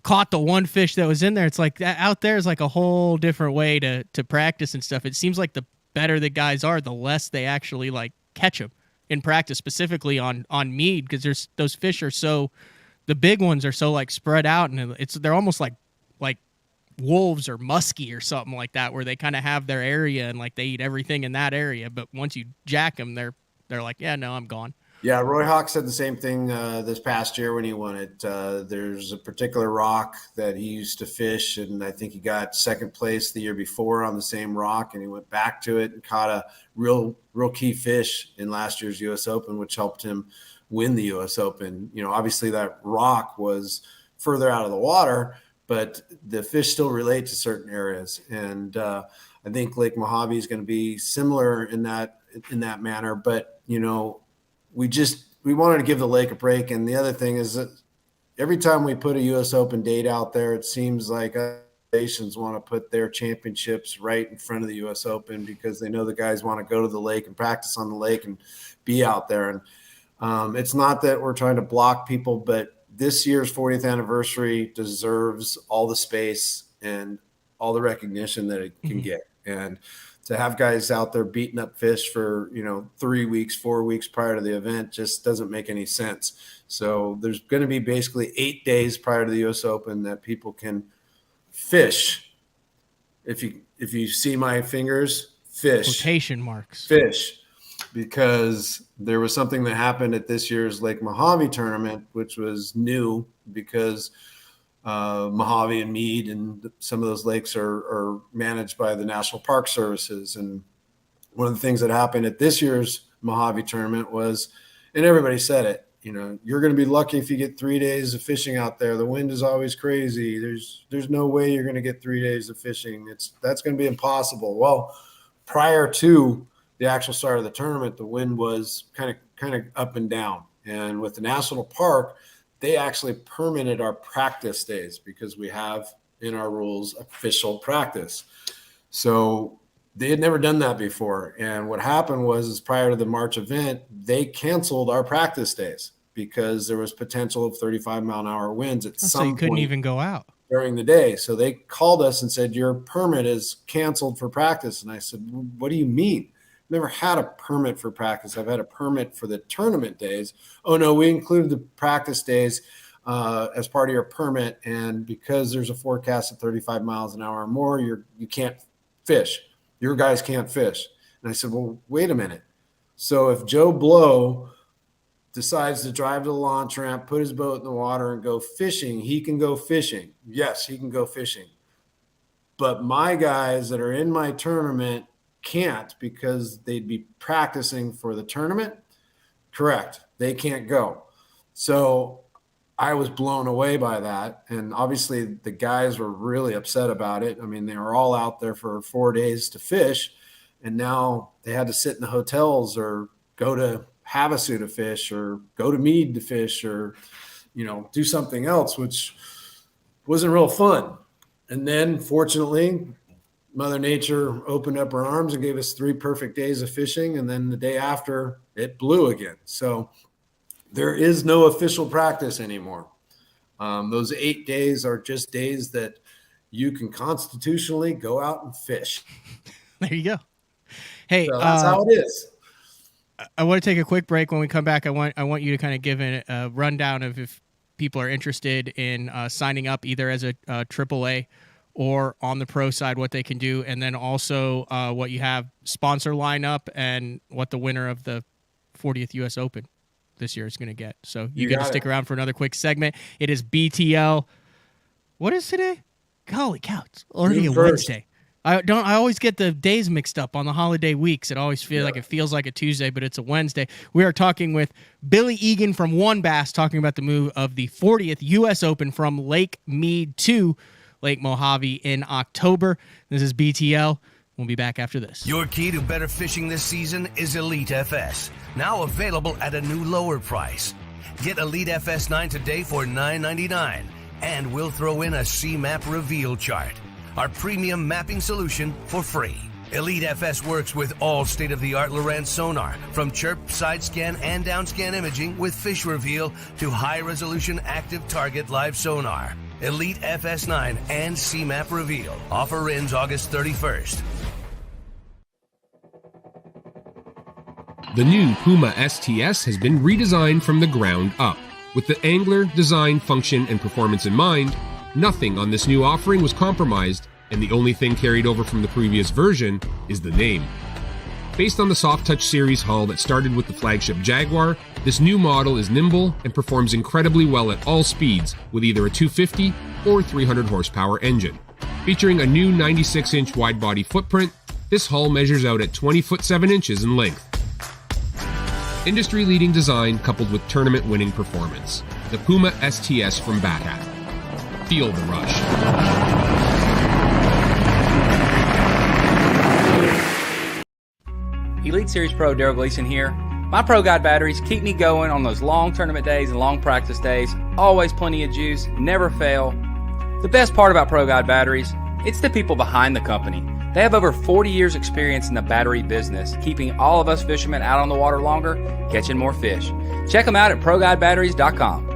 caught the one fish that was in there. It's like out there is like a whole different way to practice and stuff. It seems like the better the guys are, the less they actually like catch them in practice, specifically on Mead, because those fish are so, the big ones are so like spread out, and they're almost like wolves or muskie or something like that, where they kind of have their area and like they eat everything in that area. But once you jack them, they're like, yeah, no, I'm gone. Yeah, Roy Hawk said the same thing this past year when he won it. There's a particular rock that he used to fish, and I think he got second place the year before on the same rock, and he went back to it and caught a real key fish in last year's U.S. Open, which helped him win the U.S. Open. Obviously that rock was further out of the water, but the fish still relate to certain areas. And I think Lake Mohave is going to be similar in that manner. But, we wanted to give the lake a break. And the other thing is that every time we put a U.S. Open date out there, it seems like nations want to put their championships right in front of the U.S. Open, because they know the guys want to go to the lake and practice on the lake and be out there. And it's not that we're trying to block people, but this year's 40th anniversary deserves all the space and all the recognition that it can get. And to have guys out there beating up fish for, 3 weeks, 4 weeks prior to the event just doesn't make any sense. So there's going to be basically 8 days prior to the U.S. Open that people can fish. If you see my fingers, fish. Quotation marks. Fish. Because there was something that happened at this year's Lake Mohave tournament, which was new, because Mohave and Mead and some of those lakes are managed by the National Park Services. And one of the things that happened at this year's Mohave tournament was, and everybody said it, you're going to be lucky if you get 3 days of fishing out there. The wind is always crazy. There's no way you're going to get 3 days of fishing. That's going to be impossible. Well, prior to the actual start of the tournament, the wind was kind of up and down. And with the national park, they actually permitted our practice days, because we have in our rules official practice. So they had never done that before. And what happened was prior to the March event, they canceled our practice days because there was potential of 35-mile-an-hour winds at some point. So you couldn't even go out during the day. So they called us and said, your permit is canceled for practice. And I said, what do you mean? Never had a permit for practice. I've had a permit for the tournament days. Oh no, we included the practice days as part of your permit. And because there's a forecast of 35 miles an hour or more, you can't fish. Your guys can't fish. And I said, well, wait a minute. So if Joe Blow decides to drive to the launch ramp, put his boat in the water and go fishing, he can go fishing. Yes, he can go fishing. But my guys that are in my tournament can't, because they'd be practicing for the tournament. Correct. They can't go. So I was blown away by that. And obviously the guys were really upset about it. I mean, they were all out there for 4 days to fish, and now they had to sit in the hotels or go to Havasu to fish or go to Mead to fish or, do something else, which wasn't real fun. And then fortunately, Mother Nature opened up her arms and gave us 3 perfect days of fishing. And then the day after, it blew again. So there is no official practice anymore. Those 8 days are just days that you can constitutionally go out and fish. There you go. Hey, so that's how it is. I want to take a quick break. When we come back, I want you to kind of give a rundown of if people are interested in signing up either as a AAA or on the pro side, what they can do, and then also what you have sponsor lineup and what the winner of the 40th U.S. Open this year is going to get. So you get to stick around for another quick segment. It is BTL. What is today? Holy cow! It's already a Wednesday. I always get the days mixed up on the holiday weeks. It always feels like a Tuesday, but it's a Wednesday. We are talking with Billy Egan from One Bass, talking about the move of the 40th U.S. Open from Lake Mead to Lake Mohave in October. This is BTL. We'll be back after this. Your key to better fishing this season is Elite FS, now available at a new lower price. Get Elite FS9 today for $9.99, and we'll throw in a C-Map reveal chart, our premium mapping solution, for free. Elite FS works with all state-of-the-art Lowrance sonar, from chirp, side scan, and down scan imaging with fish reveal to high-resolution active target live sonar. Elite FS9 and C-Map reveal. Offer ends August 31st. The new Puma STS has been redesigned from the ground up. With the angler, design, function, and performance in mind, nothing on this new offering was compromised, and the only thing carried over from the previous version is the name. Based on the Soft Touch series hull that started with the flagship Jaguar, this new model is nimble and performs incredibly well at all speeds with either a 250 or 300 horsepower engine. Featuring a new 96-inch wide-body footprint, this hull measures out at 20 foot 7 inches in length. Industry-leading design coupled with tournament-winning performance. The Puma STS from Bat Hat. Feel the rush. Elite Series Pro Daryl Gleason here. My Pro Guide batteries keep me going on those long tournament days and long practice days. Always plenty of juice, never fail. The best part about Pro Guide batteries, it's the people behind the company. They have over 40 years experience in the battery business, keeping all of us fishermen out on the water longer, catching more fish. Check them out at ProGuideBatteries.com.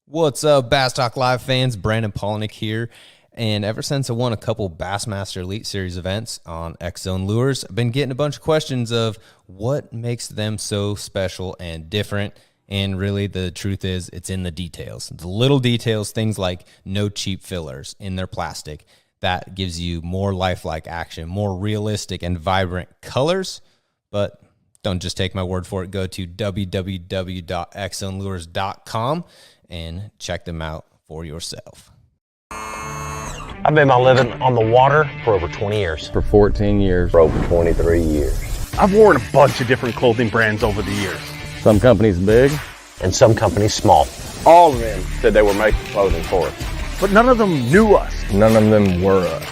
What's up, Bass Talk Live fans? Brandon Polnick here. And ever since I won a couple Bassmaster Elite Series events on X-Zone Lures, I've been getting a bunch of questions of what makes them so special and different. And really, the truth is, it's in the details. The little details, things like no cheap fillers in their plastic. That gives you more lifelike action, more realistic and vibrant colors. But don't just take my word for it. Go to www.xzonelures.com and check them out for yourself. I've made my living on the water for over 20 years. For 14 years. For over 23 years. I've worn a bunch of different clothing brands over the years. Some companies big. And some companies small. All of them said they were making clothing for us. But none of them knew us. None of them were us.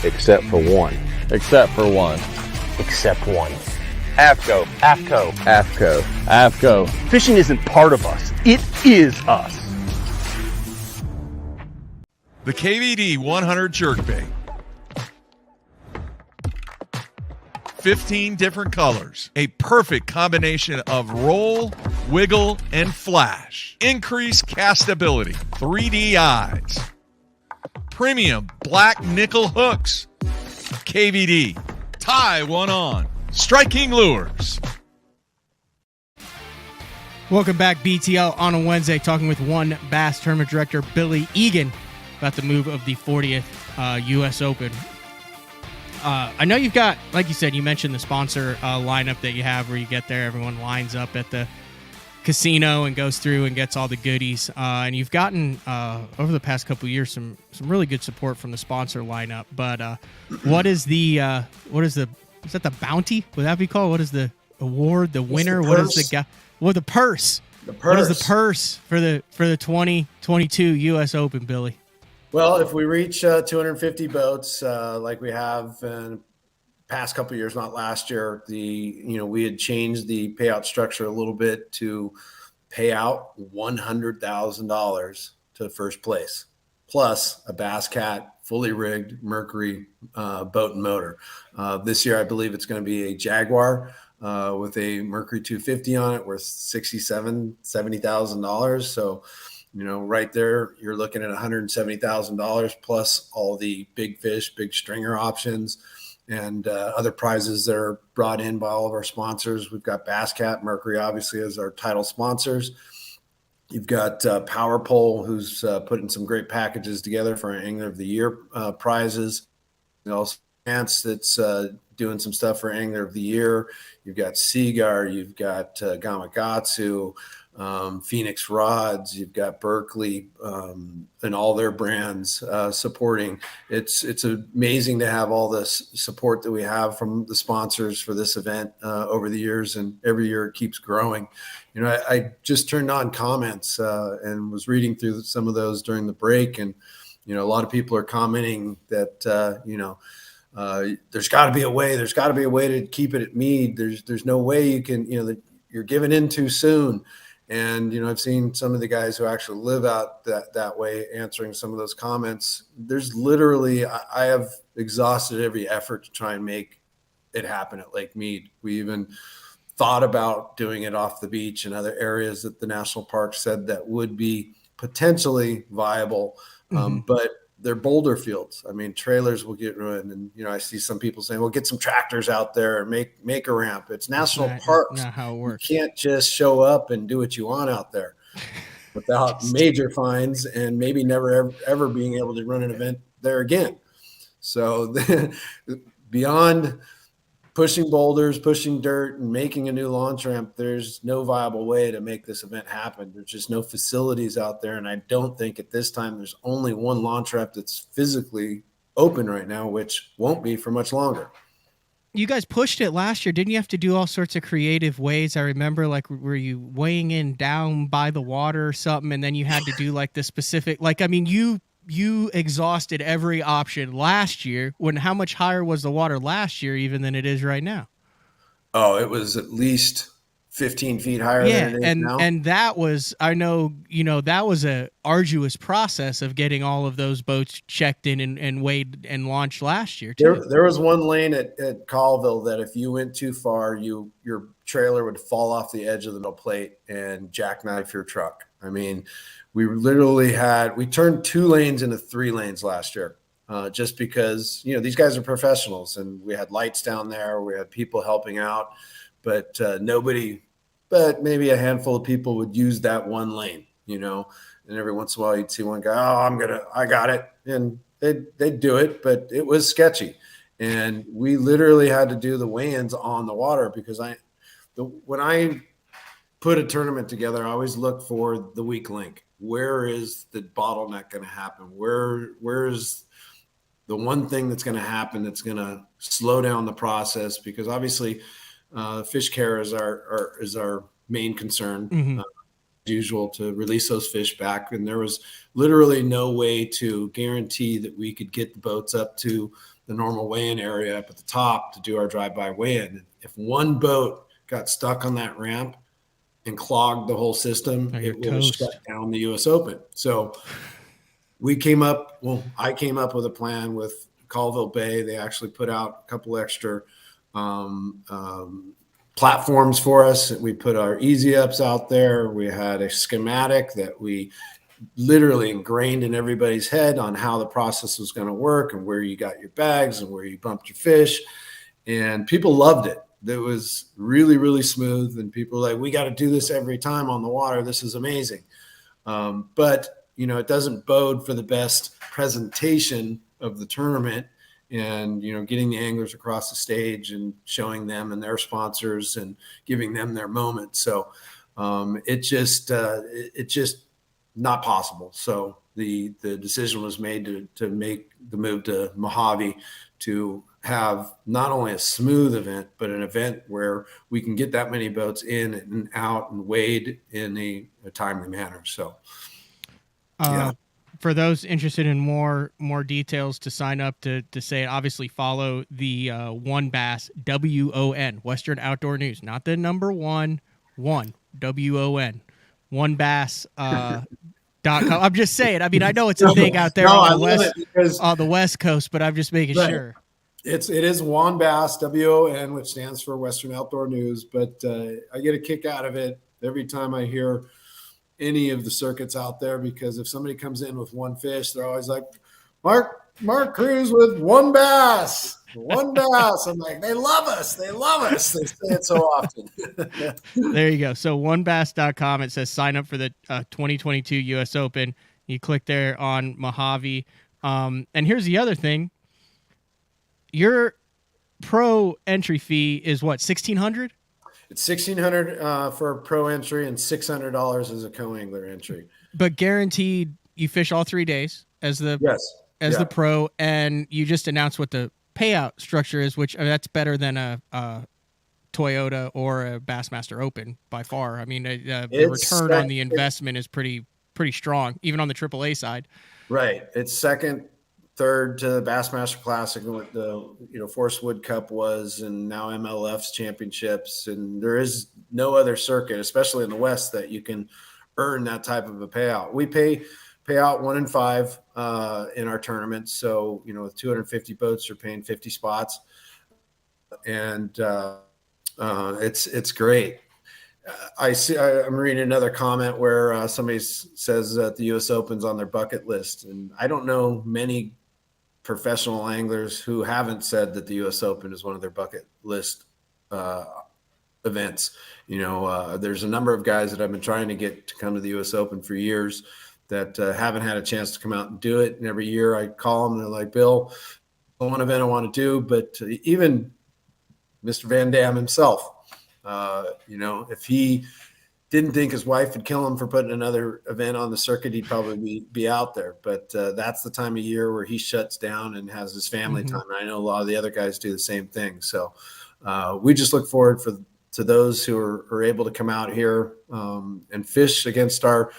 Except for one. Except for one. Except one. AFCO. AFCO. AFCO. AFCO. Fishing isn't part of us. It is us. The KVD 100 jerkbait. 15 different colors. A perfect combination of roll, wiggle, and flash. Increased castability. 3D eyes. Premium black nickel hooks. KVD. Tie one on. Striking lures. Welcome back, BTL, on a Wednesday, talking with One Bass Tournament Director Billy Egan about the move of the 40th U.S. Open. I know you've got, like you said, you mentioned the sponsor lineup that you have where you get there, everyone lines up at the casino and goes through and gets all the goodies. And you've gotten, over the past couple of years, some really good support from the sponsor lineup. But is that the bounty? Would that be called? What is the award, the winner? What is the purse? The What is purse. the purse for the 2022 U.S. Open, Billy? Well, if we reach 250 boats like we have in the past couple of years, not last year, we had changed the payout structure a little bit to pay out $100,000 to first place, plus a Bass Cat fully rigged Mercury boat and motor. This year, I believe it's going to be a Jaguar with a Mercury 250 on it, worth $70,000. So, right there, you're looking at $170,000 plus all the big fish, big stringer options, and other prizes that are brought in by all of our sponsors. We've got Bass Cat, Mercury, obviously, as our title sponsors. You've got Power Pole, who's putting some great packages together for our Angler of the Year prizes. Also, Chance, that's doing some stuff for Angler of the Year. You've got Seagar, you've got Gamakatsu, Phoenix Rods, you've got Berkeley, and all their brands supporting. It's amazing to have all this support that we have from the sponsors for this event over the years, and every year it keeps growing. I just turned on comments and was reading through some of those during the break, and a lot of people are commenting that there's got to be a way. There's got to be a way to keep it at Mead. There's no way you can, that you're giving in too soon. And, I've seen some of the guys who actually live out that way answering some of those comments. There's literally, I have exhausted every effort to try and make it happen at Lake Mead. We even thought about doing it off the beach and other areas that the national park said that would be potentially viable. But they're boulder fields. I mean, trailers will get ruined. And, I see some people saying, well, get some tractors out there and make a ramp. It's national parks. Not how it works. You can't just show up and do what you want out there without major fines and maybe never, ever being able to run an event there again. So beyond pushing boulders, pushing dirt, and making a new launch ramp, there's no viable way to make this event happen. There's just no facilities out there. And I don't think at this time there's only one launch ramp that's physically open right now, which won't be for much longer. You guys pushed it last year. Didn't you have to do all sorts of creative ways? I remember, were you weighing in down by the water or something, and then you had to do the specific, you exhausted every option last year. How much higher was the water last year even than it is right now? Oh, it was at least 15 feet higher than it is now. And that was, I know, that was a arduous process of getting all of those boats checked in and weighed and launched last year too. There was one lane at Colville that if you went too far, your trailer would fall off the edge of the plate and jackknife your truck. I mean, we literally we turned 2 lanes into 3 lanes last year, just because, these guys are professionals, and we had lights down there. We had people helping out, but maybe a handful of people would use that one lane, and every once in a while you'd see one guy, I got it. And they'd do it, but it was sketchy. And we literally had to do the weigh-ins on the water because when I put a tournament together, I always look for the weak link. Where is the bottleneck going to happen? Where is the one thing that's going to happen that's going to slow down the process? Because obviously, fish care is our main concern. As usual, to release those fish back, and there was literally no way to guarantee that we could get the boats up to the normal weigh-in area up at the top to do our drive-by weigh-in. If one boat got stuck on that ramp and clogged the whole system, it would have shut down the U.S. Open. So I came up with a plan with Colville Bay. They actually put out a couple extra platforms for us. We put our easy ups out there. We had a schematic that we literally ingrained in everybody's head on how the process was going to work and where you got your bags and where you bumped your fish. And people loved it. It was really, really smooth. And people were like, we got to do this every time on the water. This is amazing. But, it doesn't bode for the best presentation of the tournament and, getting the anglers across the stage and showing them and their sponsors and giving them their moment. So it's just not possible. So the decision was made to make the move to Mohave to have not only a smooth event, but an event where we can get that many boats in and out and weighed in a timely manner. So, yeah. For those interested in more details, to sign up to say it, obviously follow the One Bass, WON, Western Outdoor News, not the number one, WON, One Bass. .com. I'm just saying. I mean, I know it's a thing out there on the West Coast, but I'm just making sure. It is WON Bass, WON, which stands for Western Outdoor News. But I get a kick out of it every time I hear any of the circuits out there, because if somebody comes in with one fish, they're always like, Mark Cruz with one bass. I'm like, they love us. They say it so often. There you go. So onebass.com, it says sign up for the 2022 U.S. Open. You click there on Mohave. And here's the other thing. Your pro entry fee is what, $1,600? It's $1,600 for a pro entry and $600 as a co-angler entry. But guaranteed you fish all 3 days as the the pro, and you just announced what the payout structure is, which that's better than a Toyota or a Bassmaster Open by far. I mean, the return on the investment is pretty strong, even on the AAA side. Right. It's second, third to the Bassmaster Classic, and what the Forest Wood Cup was, and now MLF's championships. And there is no other circuit, especially in the West, that you can earn that type of a payout. We pay out 1 in 5 in our tournaments. So, with 250 boats, you're paying 50 spots, and it's great. I'm reading another comment where somebody says that the U.S. Open's on their bucket list, and I don't know many professional anglers who haven't said that the U.S. Open is one of their bucket list events. There's a number of guys that I've been trying to get to come to the U.S. Open for years that haven't had a chance to come out and do it. And every year I call them, and they're like, Bill, one event I want to do. But even Mr. Van Dam himself, if he didn't think his wife would kill him for putting another event on the circuit, he'd probably be out there. But that's the time of year where he shuts down and has his family time. And I know a lot of the other guys do the same thing. So we just look forward to those who are able to come out here and fish against our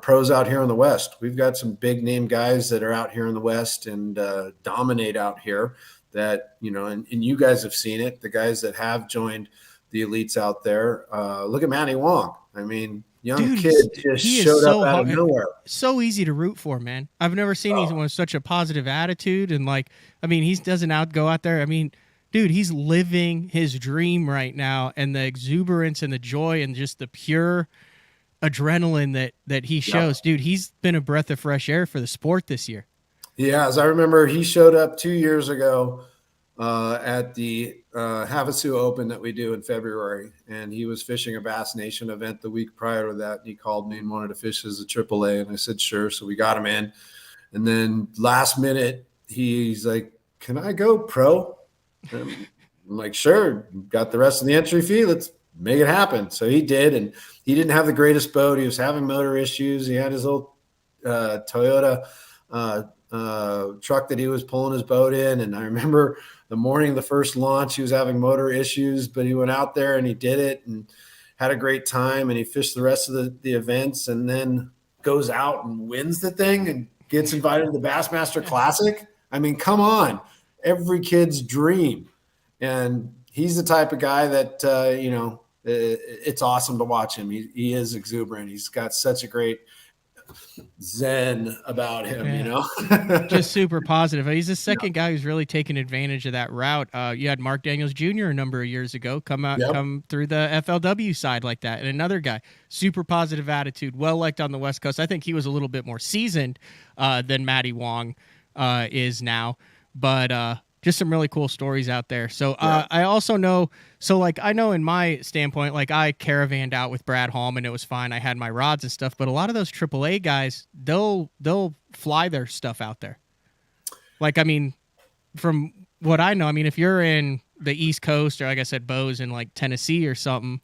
pros out here in the West. We've got some big name guys that are out here in the West and dominate out here that, and you guys have seen it, the guys that have joined the elites out there. Look at Matty Wong. I mean, young kid just showed up out of nowhere. So easy to root for, man. I've never seen anyone with such a positive attitude. And he doesn't go out there. I mean, dude, he's living his dream right now, and the exuberance and the joy and just the pure adrenaline that he shows. Dude, he's been a breath of fresh air for the sport this year. Yeah, as I remember, he showed up 2 years ago at the Havasu Open that we do in February, and he was fishing a Bass Nation event the week prior to that. And he called me and wanted to fish as a AAA, and I said sure. So we got him in, and then last minute he's like, "Can I go pro?" I'm like, "Sure." Got the rest of the entry fee. Let's make it happen. So he did, and he didn't have the greatest boat. He was having motor issues. He had his old Toyota truck that he was pulling his boat in. And I remember the morning of the first launch, he was having motor issues, but he went out there and he did it and had a great time. And he fished the rest of the events, and then goes out and wins the thing and gets invited to the Bassmaster Classic. I mean, come on, every kid's dream. And he's the type of guy that, it's awesome to watch him. He is exuberant. He's got such a great zen about him, Just super positive. He's the second guy who's really taken advantage of that route. You had Mark Daniels Jr. a number of years ago come through the FLW side like that. And another guy, super positive attitude, well liked on the West Coast. I think he was a little bit more seasoned than Matty Wong is now, but just some really cool stories out there. So I also know, I know in my standpoint, I caravanned out with Brad Hallman. It was fine. I had my rods and stuff, but a lot of those AAA guys, they'll fly their stuff out there. From what I know, if you're in the East Coast, or like I said, Bo's in Tennessee or something,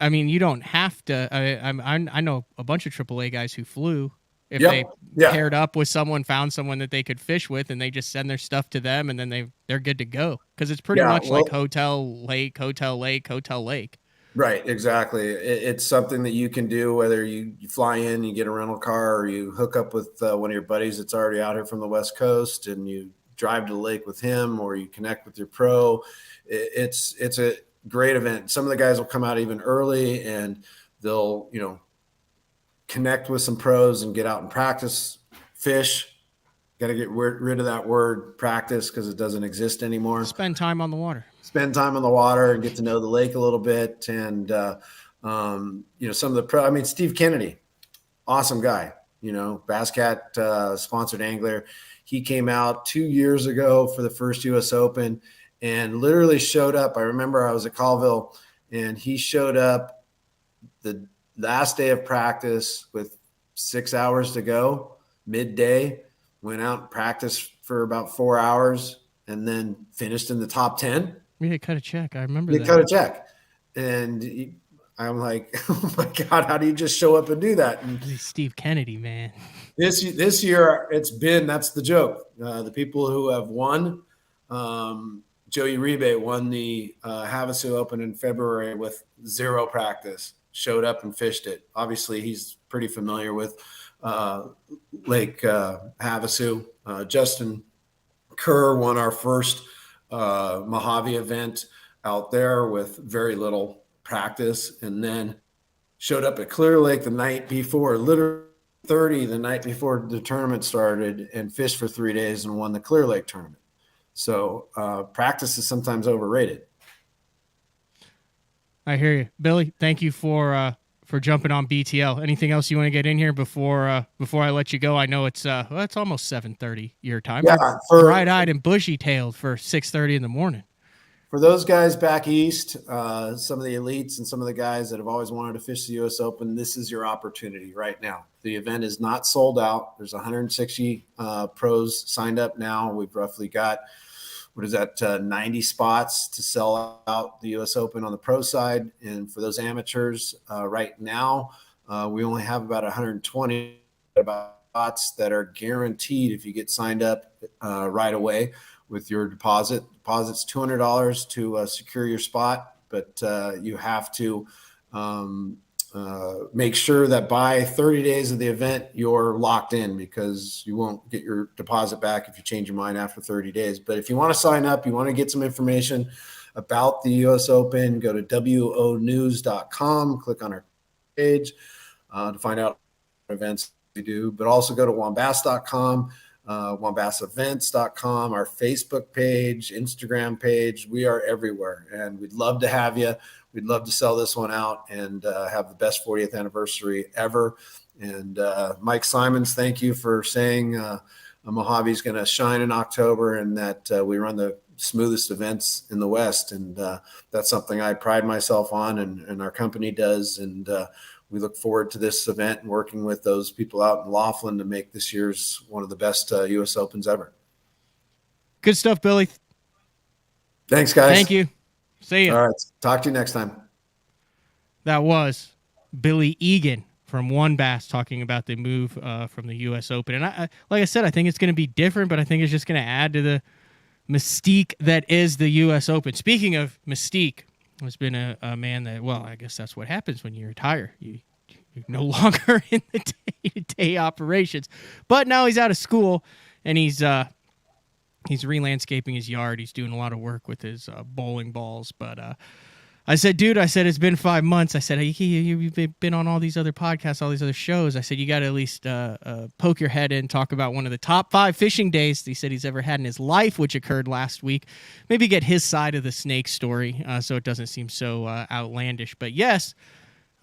you don't have to. I know a bunch of AAA guys who flew if Yep. they Yeah. paired up with someone, found someone that they could fish with, and they just send their stuff to them, and then they're good to go. Because it's pretty much like hotel, lake, hotel, lake, hotel, lake. Right, exactly. It's something that you can do whether you fly in, you get a rental car, or you hook up with one of your buddies that's already out here from the West Coast, and you drive to the lake with him, or you connect with your pro. It's a great event. Some of the guys will come out even early, and they'll connect with some pros and get out and practice fish. Got to get rid of that word practice because it doesn't exist anymore. Spend time on the water. Spend time on the water and get to know the lake a little bit. And, some of the Steve Kennedy, awesome guy, Bass Cat sponsored angler. He came out 2 years ago for the first US Open and literally showed up. I remember I was at Colville and he showed up the last day of practice with 6 hours to go, midday, went out and practiced for about 4 hours and then finished in the top 10. Yeah, cut a check. I remember that. Cut a check. And I'm like, oh my God, how do you just show up and do that? And Steve Kennedy, man. This year that's the joke. The people who have won, Joey Rebate won the Havasu Open in February with 0 practice, showed up and fished it. Obviously, he's pretty familiar with Lake Havasu. Justin Kerr won our first Mohave event out there with very little practice, and then showed up at Clear Lake the night before, literally 30 the night before the tournament started, and fished for 3 days and won the Clear Lake tournament. So practice is sometimes overrated. I hear you, Billy. Thank you for jumping on BTL. Anything else you want to get in here before I let you go? I know it's almost 7:30 your time. Yeah, bright-eyed and bushy-tailed for 6:30 in the morning. For those guys back east, some of the elites and some of the guys that have always wanted to fish the U.S. Open, this is your opportunity right now. The event is not sold out. There's 160 pros signed up now. We've roughly got 90 spots to sell out the U.S. Open on the pro side. And for those amateurs right now, we only have about 120 spots that are guaranteed if you get signed up right away with your deposit. Deposit's $200 to secure your spot, but you have to make sure that by 30 days of the event, you're locked in, because you won't get your deposit back if you change your mind after 30 days. But if you want to sign up, you want to get some information about the U.S. Open, go to wonews.com, click on our page to find out what events we do, but also go to wombass.com, wombassevents.com, our Facebook page, Instagram page. We are everywhere, and we'd love to have you. We'd love to sell this one out and have the best 40th anniversary ever. And Mike Simons, thank you for saying Mohave is going to shine in October, and that we run the smoothest events in the West. And that's something I pride myself on, and our company does. And we look forward to this event and working with those people out in Laughlin to make this year's one of the best U.S. Opens ever. Good stuff, Billy. Thanks, guys. Thank you. See you. All right. Talk to you next time. That was Billy Egan from One Bass talking about the move from the U.S. Open. And I like I said, I think it's going to be different, but I think it's just going to add to the mystique that is the U.S. Open. Speaking of mystique, there's been a man that, well, I guess that's what happens when you retire. You're no longer in the day-to-day operations. But now he's out of school, and he's re-landscaping his yard. He's doing a lot of work with his bowling balls. But I said, dude, it's been 5 months. I said, you've been on all these other podcasts, all these other shows. I said, you got to at least poke your head in, talk about one of the top 5 fishing days he said he's ever had in his life, which occurred last week. Maybe get his side of the snake story so it doesn't seem so outlandish. But yes,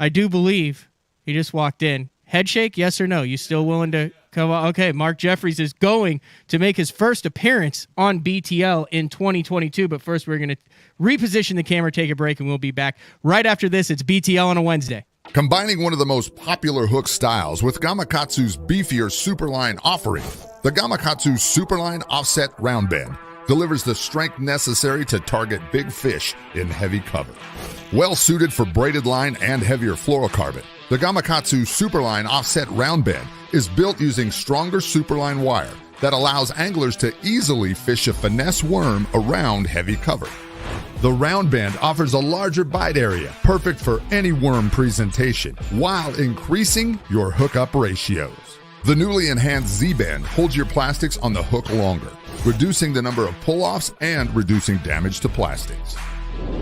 I do believe he just walked in. Head shake, yes or no? You still willing to come on? Okay, Mark Jeffries is going to make his first appearance on BTL in 2022. But first, we're going to reposition the camera, take a break, and we'll be back right after this. It's BTL on a Wednesday. Combining one of the most popular hook styles with Gamakatsu's beefier Superline offering, the Gamakatsu Superline Offset Round Bend delivers the strength necessary to target big fish in heavy cover. Well suited for braided line and heavier fluorocarbon, the Gamakatsu Superline Offset Round Bend is built using stronger superline wire that allows anglers to easily fish a finesse worm around heavy cover. The round band offers a larger bite area, perfect for any worm presentation, while increasing your hookup ratios. The newly enhanced Z-band holds your plastics on the hook longer, reducing the number of pull-offs and reducing damage to plastics.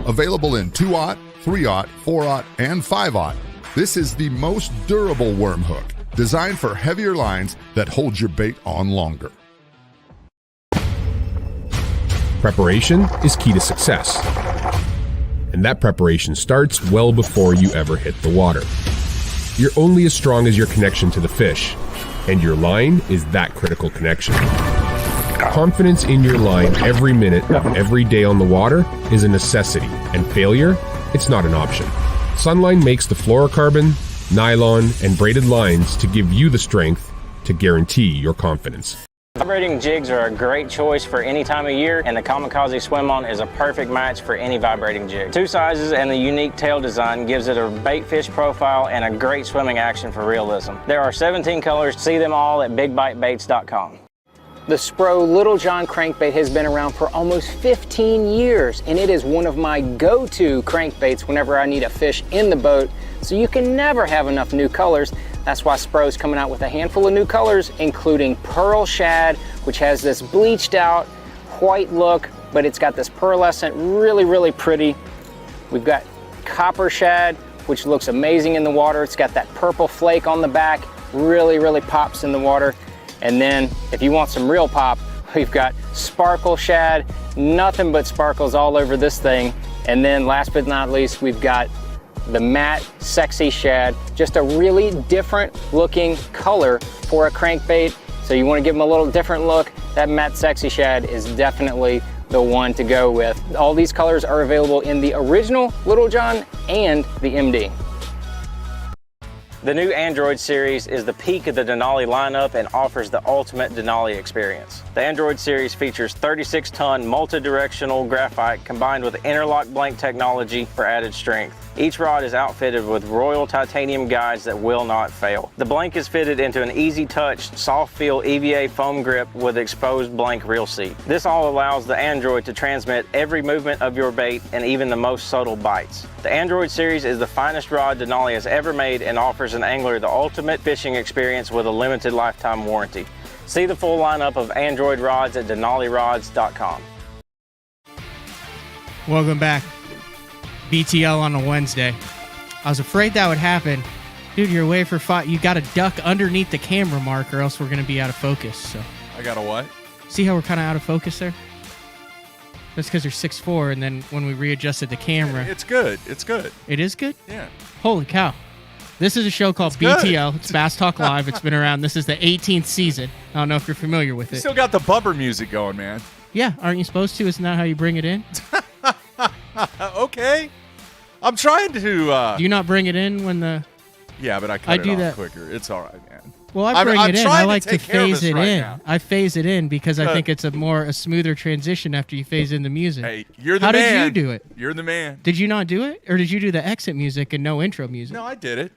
Available in 2/0, 3/0, 4/0, and 5/0, this is the most durable worm hook, designed for heavier lines that hold your bait on longer. Preparation is key to success. And that preparation starts well before you ever hit the water. You're only as strong as your connection to the fish, and your line is that critical connection. Confidence in your line every minute of every day on the water is a necessity, and failure, it's not an option. Sunline makes the fluorocarbon, nylon, and braided lines to give you the strength to guarantee your confidence. Vibrating jigs are a great choice for any time of year, and the Kamikaze Swim-On is a perfect match for any vibrating jig. 2 sizes and the unique tail design gives it a bait fish profile and a great swimming action for realism. There are 17 colors. See them all at bigbitebaits.com. The Spro Little John crankbait has been around for almost 15 years, and it is one of my go-to crankbaits whenever I need a fish in the boat, so you can never have enough new colors. That's why Spro's coming out with a handful of new colors, including Pearl Shad, which has this bleached out white look, but it's got this pearlescent, really pretty. We've got Copper Shad, which looks amazing in the water. It's got that purple flake on the back, really pops in the water. And then if you want some real pop, we've got Sparkle Shad, nothing but sparkles all over this thing. And then last but not least, we've got the matte Sexy Shad, just a really different looking color for a crankbait. So you want to give them a little different look, that matte Sexy Shad is definitely the one to go with. All these colors are available in the original Little John and the MD. The new Android series is the peak of the Denali lineup and offers the ultimate Denali experience. The Android series features 36-ton multi-directional graphite combined with interlock blank technology for added strength. Each rod is outfitted with Royal titanium guides that will not fail. The blank is fitted into an easy-touch, soft-feel EVA foam grip with exposed blank reel seat. This all allows the Android to transmit every movement of your bait and even the most subtle bites. The Android series is the finest rod Denali has ever made and offers an angler the ultimate fishing experience with a limited lifetime warranty. See the full lineup of Android rods at denalirods.com. Welcome back. BTL on a Wednesday. I was afraid that would happen. Dude, you're away for 5. You got to duck underneath the camera mark or else we're going to be out of focus. So I got a what? See how we're kind of out of focus there? That's because you're 6'4", and then when we readjusted the camera... It's good. It's good. It is good? Yeah. Holy cow. This is a show called BTL. It's Bass Talk Live. It's been around. This is the 18th season. I don't know if you're familiar with it. Still got the bumper music going, man. Yeah, aren't you supposed to? Isn't that how you bring it in? Okay. I'm trying to... Do you not bring it in when the... Yeah, but I cut it off quicker. It's all right, man. Well, I bring it in. I like to phase it in. Now. I phase it in because I think it's a smoother transition after you phase in the music. Hey, you're the man. man. How did you do it? You're the man. Did you not do it? Or did you do the exit music and no intro music? No, I did it.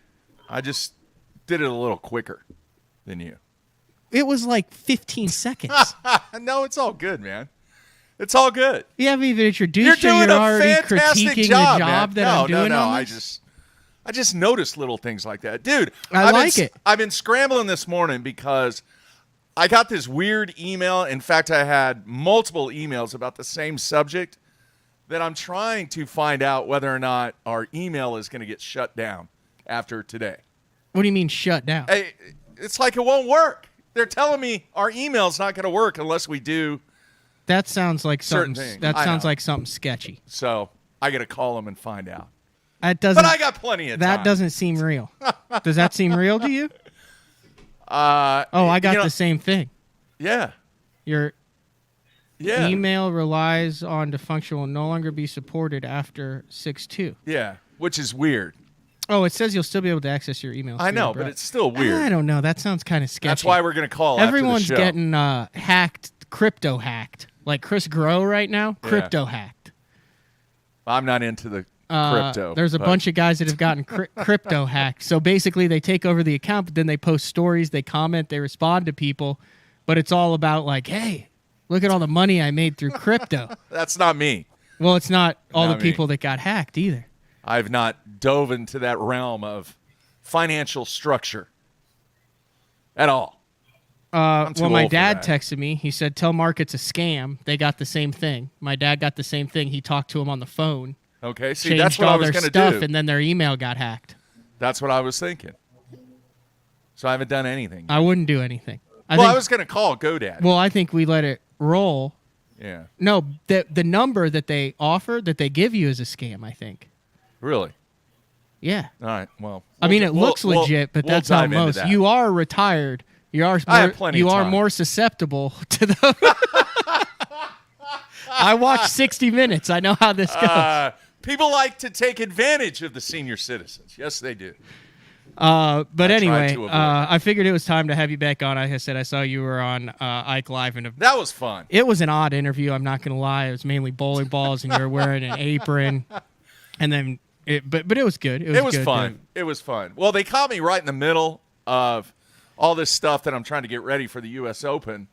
I just did it a little quicker than you. It was like 15 seconds. No, it's all good, man. It's all good. You haven't even introduced you. You're already critiquing job, the job that I'm doing. No, on this? I just noticed little things like that. Dude, I like it. I've been scrambling this morning because I got this weird email. In fact, I had multiple emails about the same subject that I'm trying to find out whether or not our email is going to get shut down after today. What do you mean shut down? Hey, it's like it won't work. They're telling me our email's not going to work unless we do... That sounds like something. That sounds like something sketchy. So I got to call them and find out. That doesn't. But I got plenty of time. That doesn't seem real. Does that seem real to you? I got the same thing. Yeah. Your email relies on the function will no longer be supported after 6/2. Yeah, which is weird. Oh, it says you'll still be able to access your email. I know, but it's still weird. I don't know. That sounds kind of sketchy. That's why we're going to call Everyone's after the show. getting hacked, crypto hacked. Like Chris Grow right now, crypto hacked. I'm not into the crypto. There's a bunch of guys that have gotten crypto hacked. So basically, they take over the account, but then they post stories, they comment, they respond to people, but it's all about like, hey, look at all the money I made through crypto. That's not me. Well, it's not all Not the people that got hacked either. I've not dove into that realm of financial structure at all. Well, my dad texted me. He said, tell Mark it's a scam. They got the same thing. My dad got the same thing. He talked to him on the phone. Okay, see, changed that's what all I was their going stuff, to do. and then their email got hacked. That's what I was thinking. So I haven't done anything. I wouldn't do anything. I was going to call GoDaddy. Well, I think we let it roll. Yeah. No, the number that they offer, that they give you is a scam, I think. Really? Yeah. All right, well. I mean, it looks legit, but that's how most. You are retired. You are I have plenty of time. more susceptible to the... I watched 60 Minutes. I know how this goes. People like to take advantage of the senior citizens. Yes, they do. But anyway, I figured it was time to have you back on. Like I said, I saw you were on Ike Live. That was fun. It was an odd interview. I'm not going to lie. It was mainly bowling balls, and you were wearing an apron. And then, but it was good. It was good, fun. Dude. It was fun. Well, they caught me right in the middle of all this stuff that I'm trying to get ready for the U.S. Open,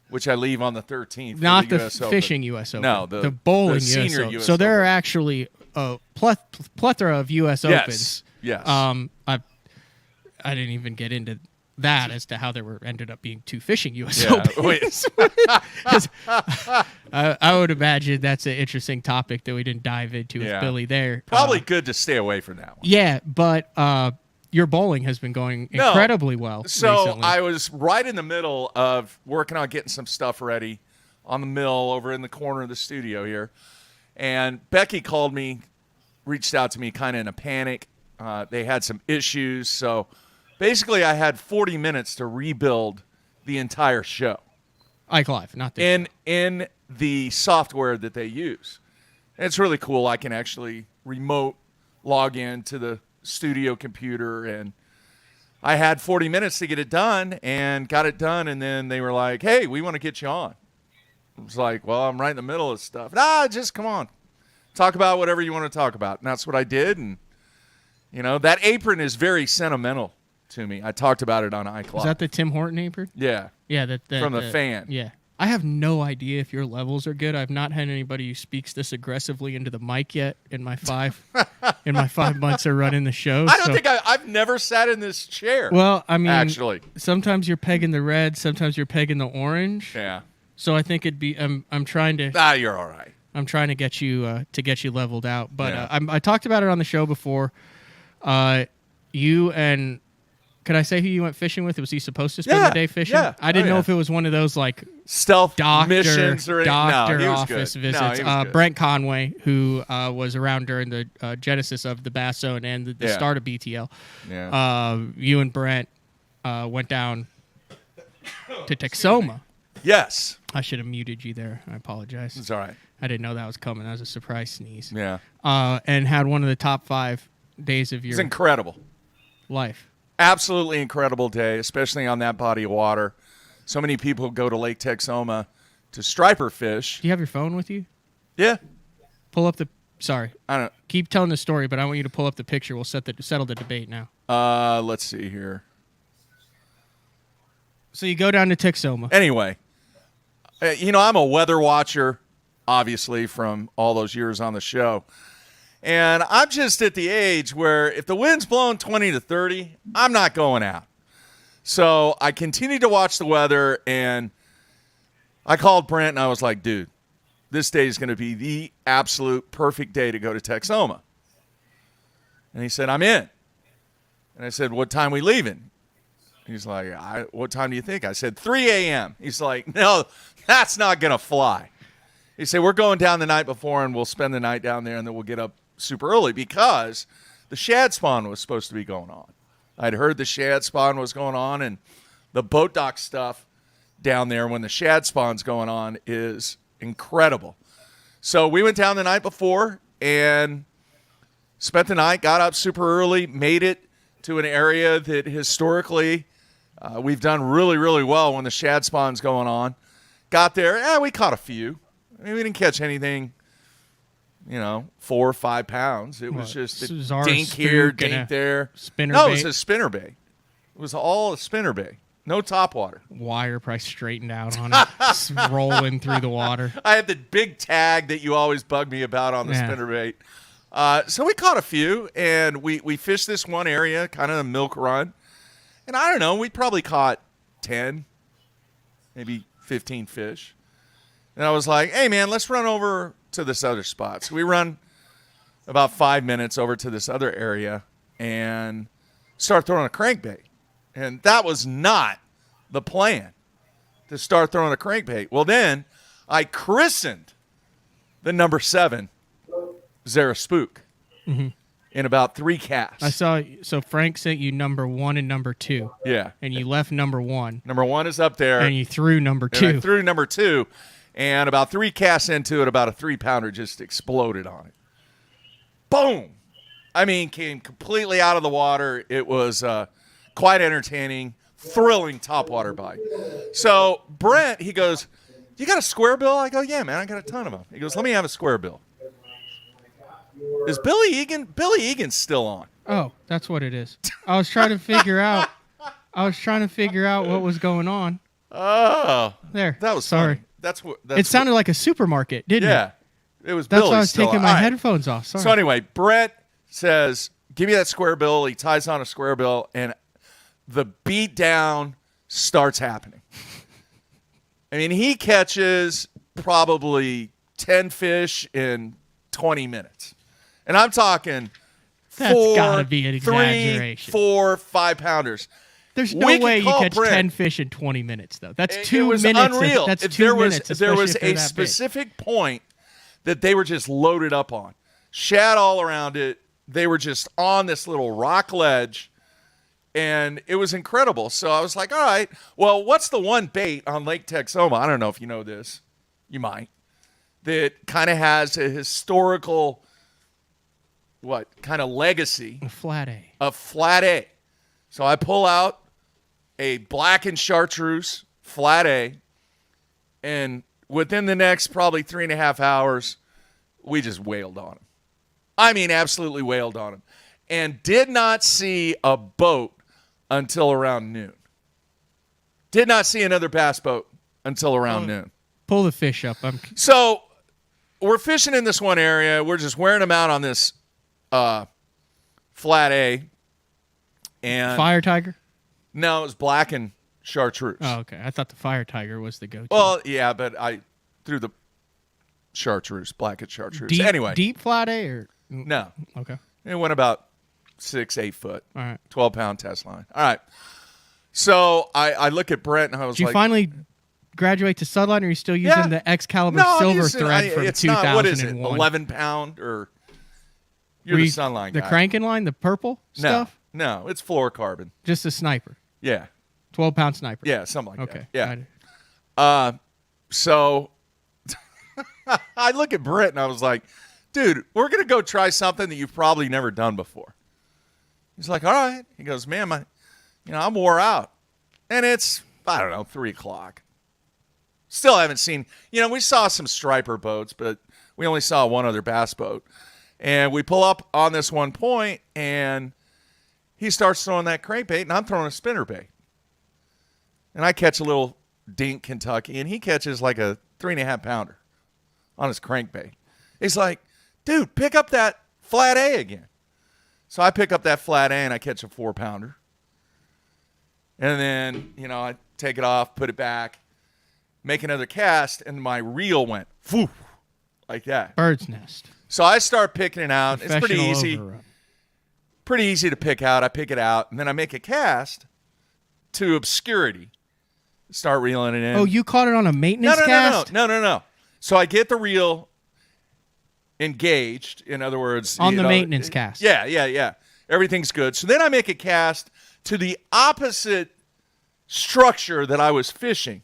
which I leave on the 13th. Not the US fishing U.S. Open. No, the bowling the senior US So there Open. are actually a plethora of U.S. Opens. Yes. I didn't even get into that as to how there ended up being two fishing U.S. Yeah. Opens. I would imagine that's an interesting topic that we didn't dive into with Billy there. Probably good to stay away from that one. Yeah, but your bowling has been going incredibly well recently. I was right in the middle of working on getting some stuff ready on the mill over in the corner of the studio here. And Becky called me, reached out to me kind of in a panic. They had some issues. So basically I had 40 minutes to rebuild the entire show. Ike Live, not this. In the software that they use. And it's really cool. I can actually remote log in to the studio computer, and I had 40 minutes to get it done and got it done, and then they were like, hey, we want to get you on. I was like, well, I'm right in the middle of stuff. Nah, just come on. Talk about whatever you want to talk about. And that's what I did, and, you know, that apron is very sentimental to me. I talked about it on iCloud. Is that the Tim Horton apron? Yeah. Yeah, from the fan. Yeah. I have no idea if your levels are good. I've not had anybody who speaks this aggressively into the mic yet in my 5 months of running the show. I don't think I've never sat in this chair. Well, I mean, actually, sometimes you're pegging the red, sometimes you're pegging the orange. Yeah. So I think it'd be. I'm trying to. You're all right. I'm trying to get you leveled out. But I talked about it on the show before. You and. Could I say who you went fishing with? Was he supposed to spend the day fishing? Yeah. I didn't know if it was one of those like stealth missions or doctor no, office good. visits. No, Brent Conway, who was around during the genesis of the Bass Zone and the start of BTL. Yeah. You and Brent went down to Texoma. Yes. I should have muted you there. I apologize. It's all right. I didn't know that was coming. That was a surprise sneeze. Yeah. And had one of the top 5 days of your It's incredible. life. Absolutely incredible day, especially on that body of water. So many people go to Lake Texoma to striper fish. Do you have your phone with you? Yeah. Pull up the. Sorry. I don't. Keep telling the story, but I want you to pull up the picture. We'll settle the debate now. Let's see here. So you go down to Texoma. Anyway, you know, I'm a weather watcher, obviously, from all those years on the show. And I'm just at the age where if the wind's blowing 20 to 30, I'm not going out. So I continued to watch the weather, and I called Brent, and I was like, dude, this day is going to be the absolute perfect day to go to Texoma. And he said, I'm in. And I said, what time are we leaving? He's like, what time do you think? I said, 3 a.m. He's like, no, that's not going to fly. He said, we're going down the night before, and we'll spend the night down there, and then we'll get up super early because the shad spawn was supposed to be going on. I'd heard the shad spawn was going on, and the boat dock stuff down there when the shad spawn's going on is incredible. So we went down the night before and spent the night, got up super early, made it to an area that historically we've done really, really well when the shad spawn's going on. Got there, we caught a few. I mean, we didn't catch anything 4 or 5 pounds. It was just a Czar dink here, spook and dink a there. spinner No, bait? it was a spinner bait. It was all a spinner bait. No top water. Wire probably straightened out on it, just rolling through the water. I had the big tag that you always bug me about on the spinner bait. So we caught a few, and we fished this one area, kind of a milk run. And I don't know, we probably caught 10, maybe 15 fish. And I was like, hey, man, let's run over to this other spot. So we run about 5 minutes over to this other area and start throwing a crankbait. And that was not the plan, to start throwing a crankbait. Well, then I christened the number 7 Zara Spook in about 3 casts. I saw. So Frank sent you number 1 and number 2. Yeah. And you left number 1. Number 1 is up there. And you threw number 2. And I threw number 2. And about 3 casts into it, about a 3-pounder just exploded on it. Boom! I mean, came completely out of the water. It was quite entertaining, thrilling topwater bite. So Brent, he goes, you got a square bill? I go, yeah, man, I got a ton of them. He goes, let me have a square bill. Is Billy Egan? Billy Egan's still on. Oh, that's what it is. I was trying to figure out. What was going on. Oh, There. that was sorry. funny. That's It sounded like a supermarket, didn't it? Yeah, it was. That's Billy why I was still taking on. my All right. headphones off. Sorry. So anyway, Brett says, give me that square bill. He ties on a square bill, and the beat down starts happening. I mean, he catches probably 10 fish in 20 minutes. And I'm talking That's 4, gotta be an 3, exaggeration. 4, 5-pounders. There's no We could way you call catch Brent. 10 fish in 20 minutes, though. That's It 2 was minutes. unreal. That's 2 minutes. There was especially if they're a that big. specific point that they were just loaded up on. Shad all around it. They were just on this little rock ledge, and it was incredible. So I was like, all right, well, what's the one bait on Lake Texoma? I don't know if you know this. You might. That kind of has a historical, kind of legacy. A flat A. A flat A. So I pull out a blackened chartreuse flat A, and within the next probably 3.5 hours, we just wailed on him. I mean, absolutely wailed on him. And did not see a boat until around noon. Did not see another bass boat until around noon. Pull the fish up. So we're fishing in this one area. We're just wearing them out on this flat A. And Fire Tiger? No, it was blackened chartreuse. Oh, okay. I thought the Fire Tiger was the go-to. Well, yeah, but I threw the chartreuse, blackened chartreuse. Anyway. Deep flat A or? No. Okay. It went about 6-8 foot. All right. 12-pound test line. All right. So I look at Brent and I was Did like, you finally graduate to Sunline, or are you still using the Excalibur silver thread from 2001? Not, what is it, 11-pound or you're the Sunline guy. The cranking line, the purple stuff? No, it's fluorocarbon. Just a sniper. Yeah. 12-pound sniper. Yeah, something like okay. that. Yeah. So I look at Brent and I was like, dude, we're going to go try something that you've probably never done before. He's like, all right. He goes, man, I'm wore out. And it's, 3 o'clock. Still haven't seen, we saw some striper boats, but we only saw one other bass boat. And we pull up on this one point, and he starts throwing that crankbait, and I'm throwing a spinnerbait. And I catch a little dink Kentucky, and he catches like a 3.5-pounder on his crankbait. He's like, dude, pick up that flat A again. So I pick up that flat A, and I catch a 4-pounder. And then, I take it off, put it back, make another cast, and my reel went, whoo, like that. Bird's nest. So I start picking it out. It's pretty easy. Overrun. Pretty easy to pick out. I pick it out, and then I make a cast to obscurity. Start reeling it in. Oh, you caught it on a maintenance cast? No. So I get the reel engaged. In other words, on the maintenance cast. Yeah. Everything's good. So then I make a cast to the opposite structure that I was fishing.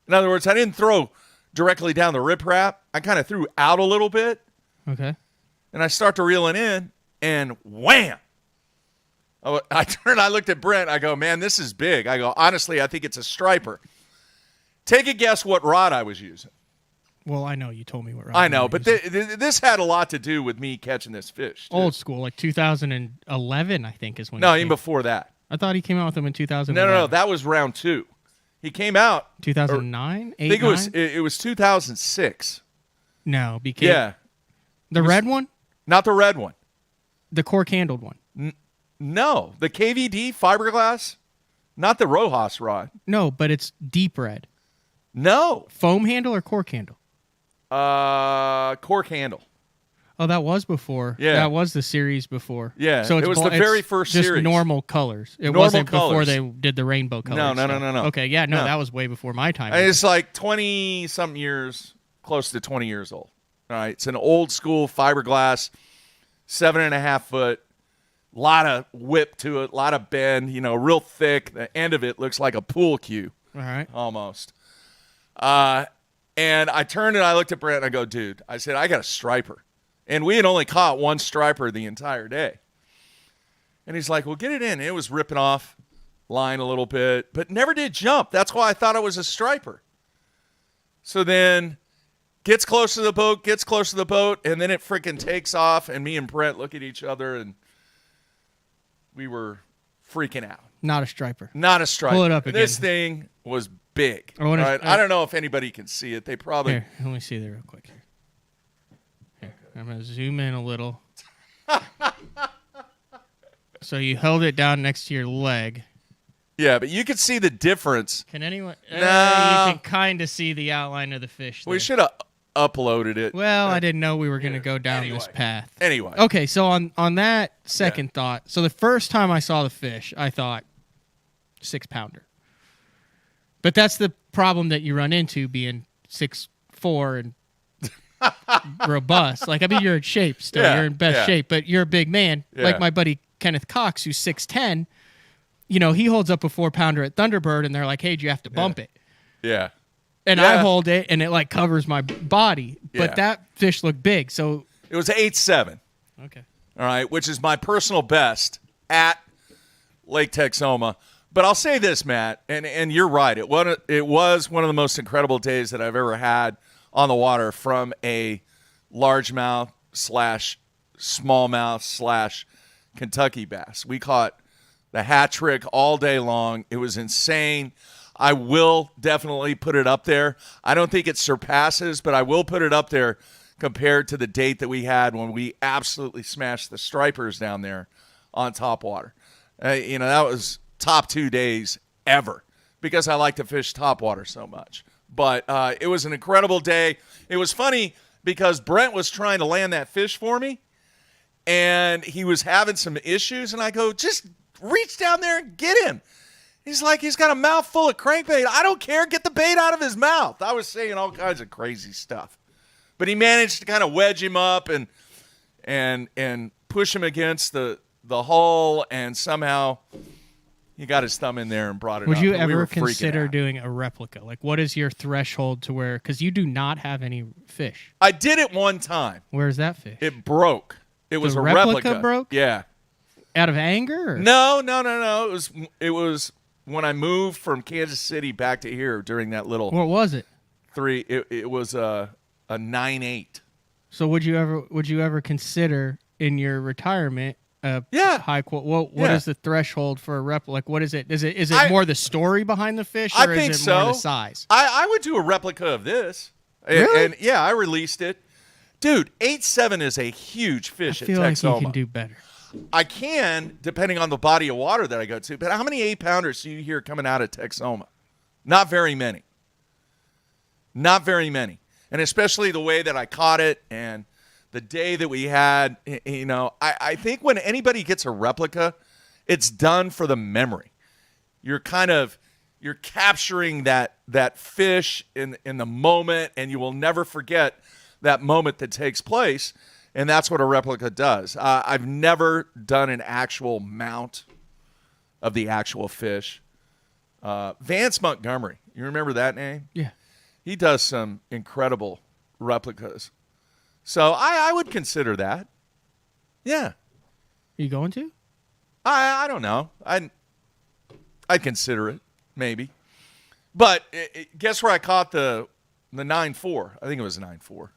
In other words, I didn't throw directly down the riprap. I kind of threw out a little bit. Okay. And I start to reel it in, and wham! I looked at Brent. I go, man, this is big. I go, honestly, I think it's a striper. Take a guess what rod I was using. Well, I know you told me what rod. I know, but this had a lot to do with me catching this fish. Too. Old school, like 2011, I think is when. No, even before that. I thought he came out with them in 2011. No, that was round 2. He came out 2009. I think it was 2006. No, because the red one, not the red one, the cork handled one. No, the KVD fiberglass, not the Rojas rod. No, but it's deep red. No, foam handle or cork handle. Cork handle. Oh, that was before. Yeah, that was the series before. Yeah, so it was the very first just series. Normal colors. It normal wasn't colors. Before they did the rainbow colors. No. Okay, yeah, no, that was way before my time. It's like 20-something years, close to 20 years old. All right, it's an old school fiberglass, 7.5 foot. A lot of whip to it, a lot of bend. Real thick. The end of it looks like a pool cue. All right, almost. And I turned and I looked at Brent and I go, dude, I said, I got a striper. And we had only caught one striper the entire day. And he's like, well, get it in. And it was ripping off line a little bit, but never did jump. That's why I thought it was a striper. So then gets close to the boat, and then it freaking takes off, and me and Brent look at each other, and we were freaking out. Not a striper. Not a striper. Pull it up again. This thing was big. All right? I don't know if anybody can see it. They probably... Here, let me see there real quick. Here. I'm going to zoom in a little. So you held it down next to your leg. Yeah, but you could see the difference. Can anyone... No. You can kind of see the outline of the fish there. We should have uploaded it. Well, I didn't know we were going to go down this path. Anyway. Okay, so on that second thought, so the first time I saw the fish, I thought 6-pounder. But that's the problem that you run into being 6'4" and robust. Like, I mean, you're in shape still. Yeah, You're in best shape, but you're a big man. Yeah. Like my buddy Kenneth Cox, who's 6'10", he holds up a 4-pounder at Thunderbird, and they're like, hey, do you have to bump it? Yeah. And I hold it, and it, like, covers my body. But Yeah. that fish looked big, so... It was 8.7. Okay. All right, which is my personal best at Lake Texoma. But I'll say this, Matt, and you're right. It was one of the most incredible days that I've ever had on the water from a largemouth / smallmouth / Kentucky bass. We caught the hat trick all day long. It was insane. I will definitely put it up there. I don't think it surpasses, but I will put it up there compared to the date that we had when we absolutely smashed the stripers down there on topwater. That was top 2 days ever because I like to fish topwater so much. But it was an incredible day. It was funny because Brent was trying to land that fish for me, and he was having some issues, and I go, just reach down there and get him. He's like, he's got a mouth full of crankbait. I don't care. Get the bait out of his mouth. I was saying all kinds of crazy stuff. But he managed to kind of wedge him up and push him against the hull, and somehow he got his thumb in there and brought it up. Would you and we were ever freaking consider out. doing a replica? Like, what is your threshold to where, because you do not have any fish. I did it one time. Where's that fish? It broke. It was a replica broke? Yeah. Out of anger? Or? No. It was when I moved from Kansas City back to here during that little What was it? 3. It was a 9.8. So would you ever consider in your retirement high quality? What is the threshold for a replica? Like, what is it? Is it more the story behind the fish, or I think is it so. more the size? I would do a replica of this. Really? And I released it. Dude, 8.7 is a huge fish at Texoma. I feel like you can do better. I can, depending on the body of water that I go to. But how many 8-pounders do you hear coming out of Texoma? Not very many. Not very many. And especially the way that I caught it and the day that we had, I think when anybody gets a replica, it's done for the memory. You're capturing that fish in the moment, and you will never forget that moment that takes place. And that's what a replica does. I've never done an actual mount of the actual fish. Vance Montgomery, you remember that name? Yeah. He does some incredible replicas. So I would consider that. Yeah. You going to? I don't know. I'd consider it, maybe. But guess where I caught the The 9.4. I think it was 9.4.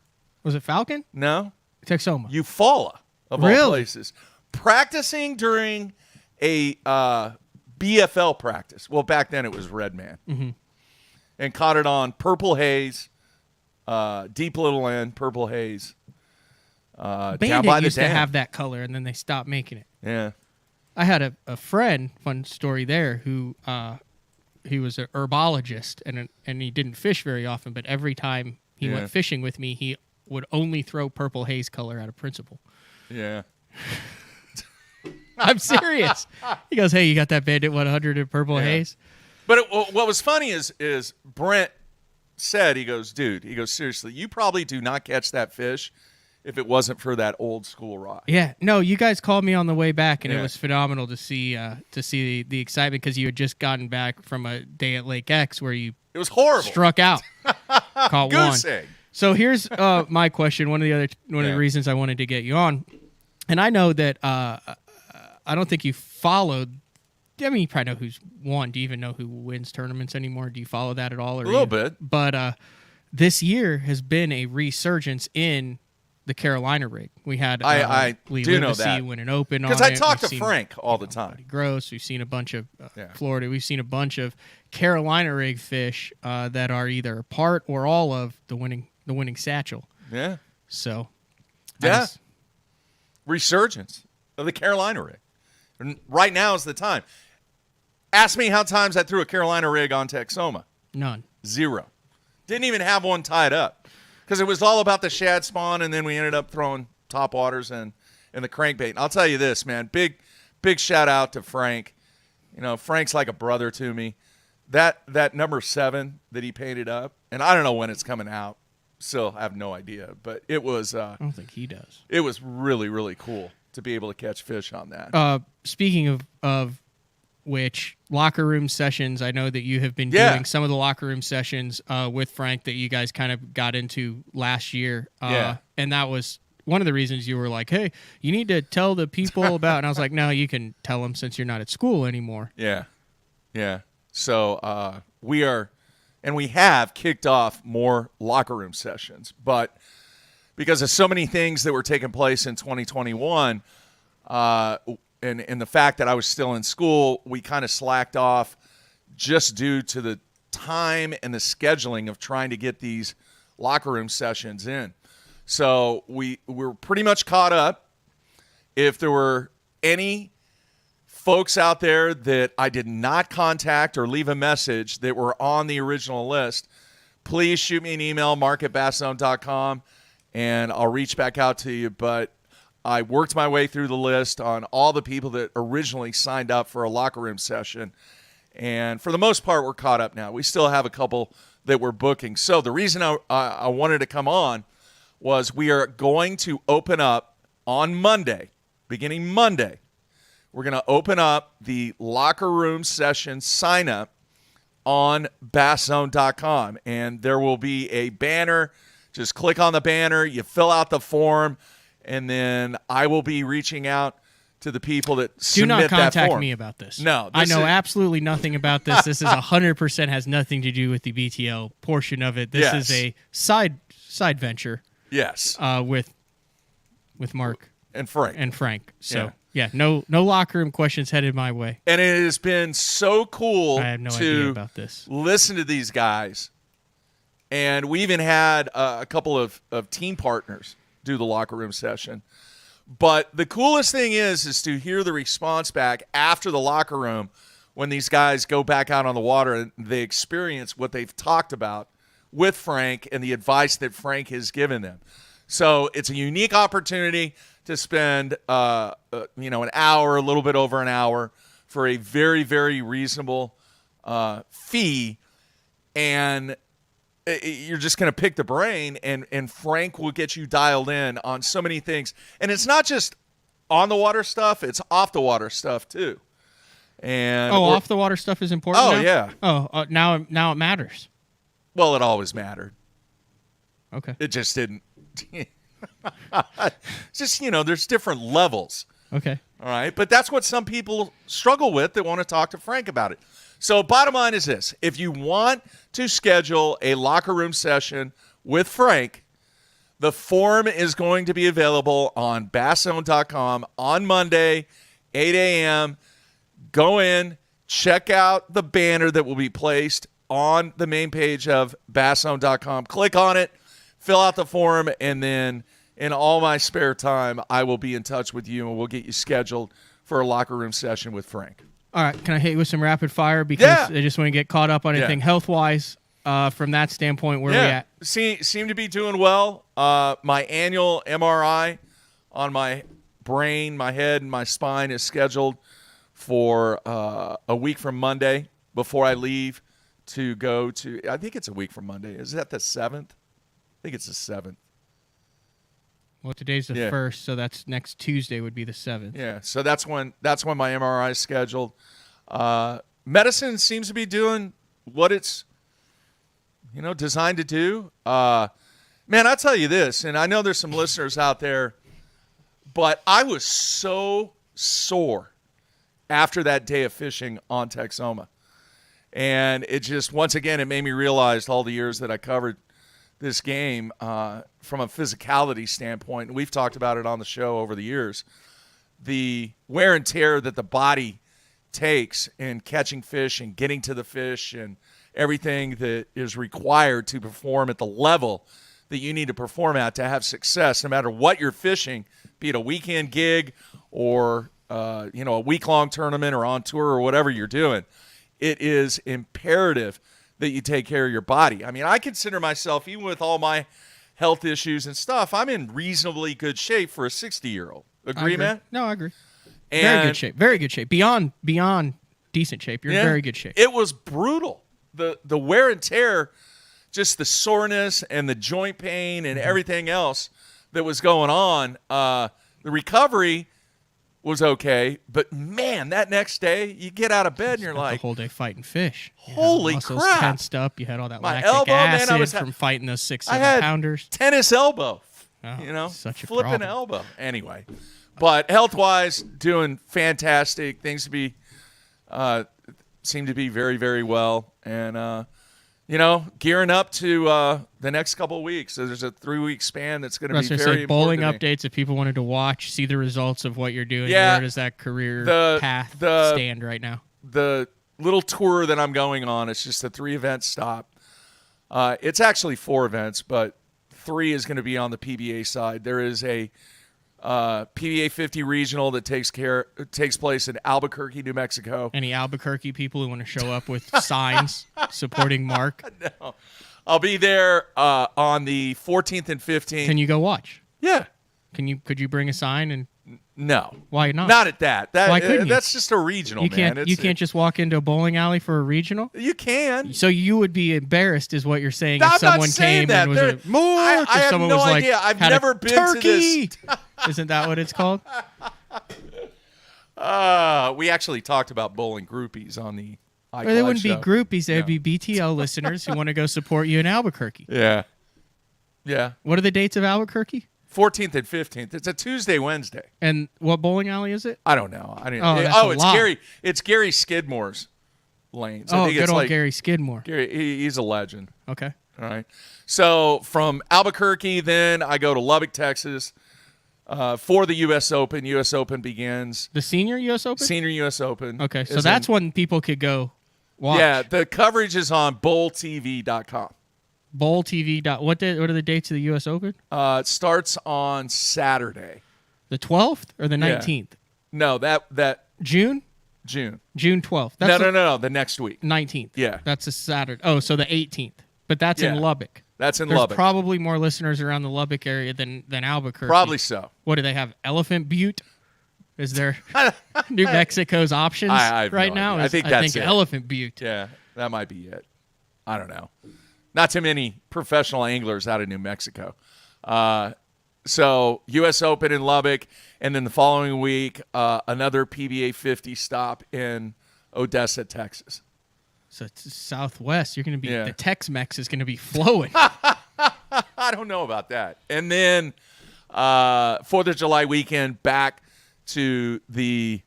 Was it Falcon? No. Texoma. Eufaula, of all Really? places. Practicing during a BFL practice. Well, back then it was Redman. Mm-hmm. And caught it on Purple Haze, Deep Little End, Purple Haze. Down by Bandit the used to dam. have that color, and then they stopped making it. Yeah. I had a friend, fun story there, who he was an herbologist, and he didn't fish very often, but every time he went fishing with me, he would only throw Purple Haze color out of principle. Yeah. I'm serious. He goes, "Hey, you got that Bandit 100 in Purple Haze?" But what was funny is Brent said, he goes, seriously, you probably do not catch that fish if it wasn't for that old school rod. Yeah, no, you guys called me on the way back, and Yeah. it was phenomenal to see the excitement because you had just gotten back from a day at Lake X where you It was horrible. struck out, caught one. Goose egg. So here's my question. One of the reasons I wanted to get you on, and I know that I don't think you followed. I mean, you probably know who's won. Do you even know who wins tournaments anymore? Do you follow that at all? Or A little bit. But this year has been a resurgence in the Carolina rig. We had I Lee do know Livesey that. win an open on Because I it. talk We've to seen, Frank all the time. Gross. We've seen a bunch of Florida. We've seen a bunch of Carolina rig fish that are either part or all of the winning satchel. Yeah. So, Resurgence of the Carolina rig. And right now is the time. Ask me how times I threw a Carolina rig on Texoma. None. 0. Didn't even have one tied up because it was all about the shad spawn, and then we ended up throwing top waters and the crankbait. And I'll tell you this, man, big shout out to Frank. You know, Frank's like a brother to me. That number 7 that he painted up, and I don't know when it's coming out. Still have no idea, but it was. I don't think he does. It was really, really cool to be able to catch fish on that. Speaking of which, locker room sessions, I know that you have been doing some of the locker room sessions with Frank that you guys kind of got into last year. And that was one of the reasons you were like, hey, you need to tell the people about, and I was like, no, you can tell them since you're not at school anymore. Yeah. So we are, and we have kicked off more locker room sessions, but because of so many things that were taking place in 2021, and the fact that I was still in school, we kind of slacked off just due to the time and the scheduling of trying to get these locker room sessions in. So we're pretty much caught up. If there were any folks out there that I did not contact or leave a message that were on the original list, please shoot me an email, mark@basszone.com, and I'll reach back out to you. But I worked my way through the list on all the people that originally signed up for a locker room session. And for the most part, we're caught up now. We still have a couple that we're booking. So the reason I wanted to come on was we are going to open up on Monday, beginning Monday. We're going to open up the locker room session sign up on basszone.com. And there will be a banner. Just click on the banner. You fill out the form. And then I will be reaching out to the people that submit that form. Do not contact me about this. No. I know absolutely nothing about this. This is 100% has nothing to do with the BTL portion of it. This is a side venture. Yes. With Mark. And Frank. So, no locker room questions headed my way. And it has been so cool I have no idea about this. Listen to these guys. And we even had a couple of team partners do the locker room session. But the coolest thing is to hear the response back after the locker room when these guys go back out on the water and they experience what they've talked about with Frank and the advice that Frank has given them. So it's a unique opportunity to spend an hour, a little bit over an hour, for a very, very reasonable fee. And you're just going to pick the brain, and Frank will get you dialed in on so many things. And it's not just on the water stuff, it's off the water stuff too. And off the water stuff is important now? Yeah. Now it matters. Well, it always mattered. Okay. It just didn't. Just, there's different levels. Okay. All right. But that's what some people struggle with that want to talk to Frank about it. So bottom line is this. If you want to schedule a locker room session with Frank, the form is going to be available on basszone.com on Monday, 8 a.m. Go in, check out the banner that will be placed on the main page of basszone.com. Click on it, fill out the form, and then in all my spare time, I will be in touch with you, and we'll get you scheduled for a locker room session with Frank. All right, can I hit you with some rapid fire? Because I just want to get caught up on anything health-wise from that standpoint. Where we at? Seem to be doing well. My annual MRI on my brain, my head, and my spine is scheduled for a week from Monday before I leave to go to, I think it's a week from Monday. Is that the 7th? I think it's the 7th. Well, today's the 1st, so that's next Tuesday would be the 7th. Yeah, so that's when my MRI is scheduled. Medicine seems to be doing what it's designed to do. Man, I'll tell you this, and I know there's some listeners out there, but I was so sore after that day of fishing on Texoma. And it just, once again, it made me realize all the years that I covered this game from a physicality standpoint, and we've talked about it on the show over the years, the wear and tear that the body takes in catching fish and getting to the fish and everything that is required to perform at the level that you need to perform at to have success, no matter what you're fishing, be it a weekend gig or a week-long tournament or on tour or whatever you're doing. It is imperative that you take care of your body. I mean, I consider myself, even with all my health issues and stuff, I'm in reasonably good shape for a 60-year-old. Agree, man? No, I agree. Very good shape. Very good shape. Beyond decent shape. You're in very good shape. It was brutal. The wear and tear, just the soreness and the joint pain and everything else that was going on. The recovery was okay, but man, that next day you get out of bed and you're like, the whole day fighting fish. Holy muscles crap! Tensed up. You had all that My lactic elbow, acid man, I was from fighting those 6-7 I had pounders. Tennis elbow. Such a flipping problem. elbow. Anyway, but health-wise, doing fantastic. Things to be seem to be very, very well, and gearing up to the next couple of weeks. So there's a 3-week span that's going to be very important. Bowling updates. If people wanted to watch, see the results of what you're doing. Yeah, where does that career path stand right now? The little tour that I'm going on, it's just a 3-event stop. It's actually 4 events, but 3 is going to be on the PBA side. There is a PBA 50 regional that takes place in Albuquerque, New Mexico. Any Albuquerque people who want to show up with signs supporting Mark? No. I'll be there on the 14th and 15th. Can you go watch? Yeah. Could you bring a sign and? No. Why not? Not at that. Why couldn't you? That's just a regional, you can't, man. You can't just walk into a bowling alley for a regional? You can. So you would be embarrassed is what you're saying I'm if someone not saying came that. and was like, more. I have someone no was like, idea. I've had never a been turkey. to this. Isn't that what it's called? We actually talked about bowling groupies on the Well, they wouldn't show. be groupies. They would be BTL listeners who want to go support you in Albuquerque. Yeah. Yeah. What are the dates of Albuquerque? 14th and 15th. It's a Tuesday, Wednesday. And what bowling alley is it? I don't know. I didn't. Oh, it's lot. Gary. It's Gary Skidmore's lanes. I think good it's old like Gary Skidmore. Gary. He's a legend. Okay. All right. So from Albuquerque, then I go to Lubbock, Texas, for the U.S. Open. U.S. Open begins. The senior U.S. Open? Senior U.S. Open. Okay, so that's when people could go watch. Yeah, the coverage is on bowltv.com. BowlTV. What are the dates of the U.S. Open? It starts on Saturday. The 12th or the 19th? No, that June? June 12th. No, the next week. 19th. Yeah. That's a Saturday. Oh, so the 18th. But that's in Lubbock. That's in There's Lubbock. probably more listeners around the Lubbock area than Albuquerque. Probably so. What do they have? Elephant Butte? Is there New Mexico's options I have right no now? idea. I think it. Elephant Butte. Yeah, that might be it. I don't know. Not too many professional anglers out of New Mexico. So U.S. Open in Lubbock, and then the following week, another PBA 50 stop in Odessa, Texas. So it's Southwest. You're going to be the Tex-Mex is going to be flowing. I don't know about that. And then 4th of July weekend back to the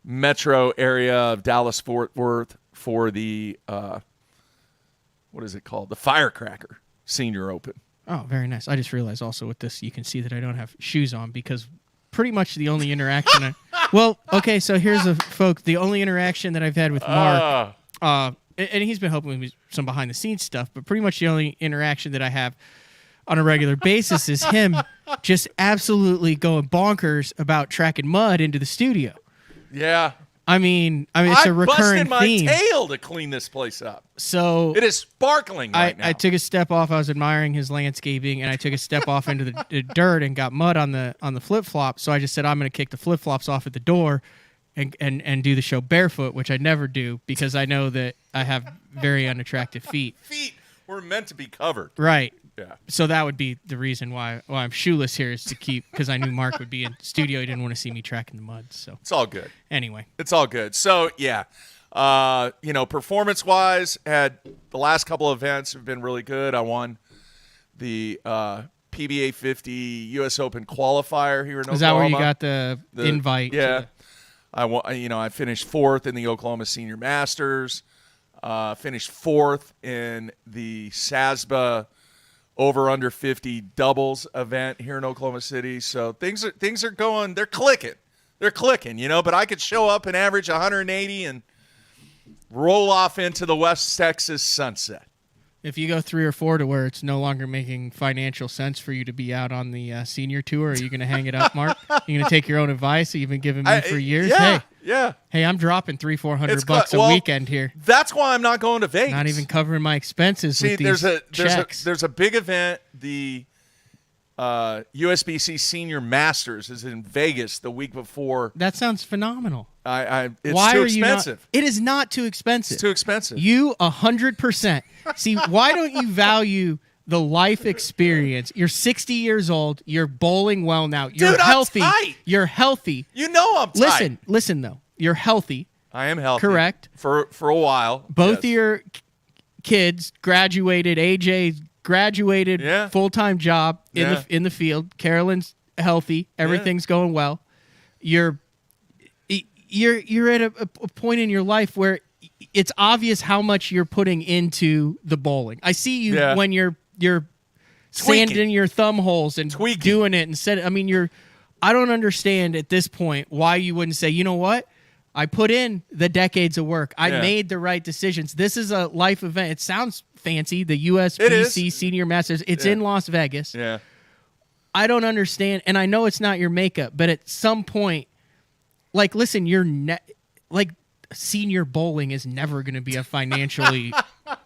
metro area of Dallas-Fort Worth for the what is it called? The Firecracker Senior Open. Oh, very nice. I just realized also with this, you can see that I don't have shoes on because pretty much the only interaction. Well, okay, so here's folks. The only interaction that I've had with Mark, and he's been helping with some behind the scenes stuff, but pretty much the only interaction that I have on a regular basis is him just absolutely going bonkers about tracking mud into the studio. Yeah. I mean, it's a recurring theme. I busted my tail to clean this place up. So it is sparkling right now. I took a step off. I was admiring his landscaping, and I took a step off into the dirt and got mud on the flip flop. So I just said I'm going to kick the flip flops off at the door, and do the show barefoot, which I never do because I know that I have very unattractive feet. Feet were meant to be covered. Right. Yeah. So that would be the reason why I'm shoeless here is to keep, because I knew Mark would be in studio. He didn't want to see me tracking the mud. So it's all good. Anyway, it's all good. So yeah, performance wise, had the last couple of events have been really good. I won the PBA 50 U.S. Open qualifier here in Oklahoma. Is that where you got the invite? Yeah. I finished fourth in the Oklahoma Senior Masters. Finished fourth in the SASBA over under 50 doubles event here in Oklahoma City. So things are going, they're clicking, but I could show up and average 180 and roll off into the West Texas sunset. If you go 3 or 4 to where it's no longer making financial sense for you to be out on the senior tour, are you going to hang it up, Mark? You going to take your own advice that you've been giving me for years? Yeah. Hey, I'm dropping $300-$400 a weekend here. That's why I'm not going to Vegas. Not even covering my expenses. See, with these checks. There's a big event. The USBC Senior Masters is in Vegas the week before. That sounds phenomenal. It's why too are expensive. It is not too expensive. It's too expensive. You 100%. See, why don't you value the life experience? You're 60 years old. You're bowling well now. You're Dude, healthy. I'm tight. You're healthy. You know I'm tight. Listen though. You're healthy. I am healthy. Correct. For a while. Both of your kids graduated. AJ graduated. Full-time job in the field. Carolyn's healthy. Everything's going well. You're at a point in your life where it's obvious how much you're putting into the bowling. I see you when you're sanding your thumb holes and doing it instead. I don't understand at this point why you wouldn't say, you know what? I put in the decades of work. I made the right decisions. This is a life event. It sounds fancy. The USBC Senior Masters. It's in Las Vegas. Yeah. I don't understand, and I know it's not your makeup, but at some point, listen, senior bowling is never going to be a financially,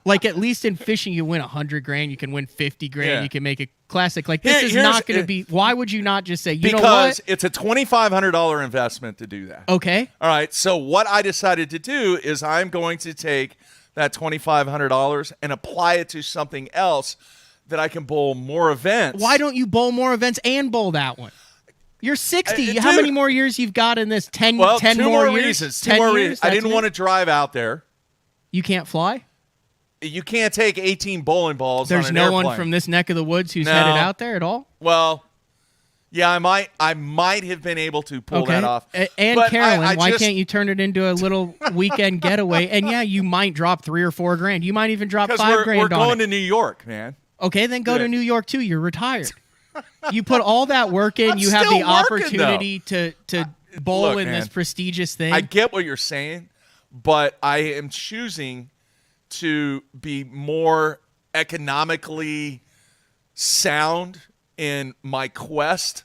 at least in fishing, you win $100,000, you can win $50,000, you can make a classic. This is not going to be. Why would you not just say, you know what? Because it's a $2,500 investment to do that. Okay. All right. So what I decided to do is I'm going to take that $2,500 and apply it to something else that I can bowl more events. Why don't you bowl more events and bowl that one? You're 60. How many more years you've got in this? 10 more more years? Reasons. 10 more years? reasons. I didn't want to drive out there. You can't fly? You can't take 18 bowling balls There's on an no airplane. one from this neck of the woods who's headed out there at all? Well, yeah, I might have been able to pull that off. And but Carolyn, why can't you turn it into a little weekend getaway? And you might drop $3 or $4,000. You might even drop $5,000 we're going to New York, man. Okay, then go to New York too. You're retired. You put all that work in. You have the opportunity to bowl in this prestigious thing. I get what you're saying, but I am choosing to be more economically sound in my quest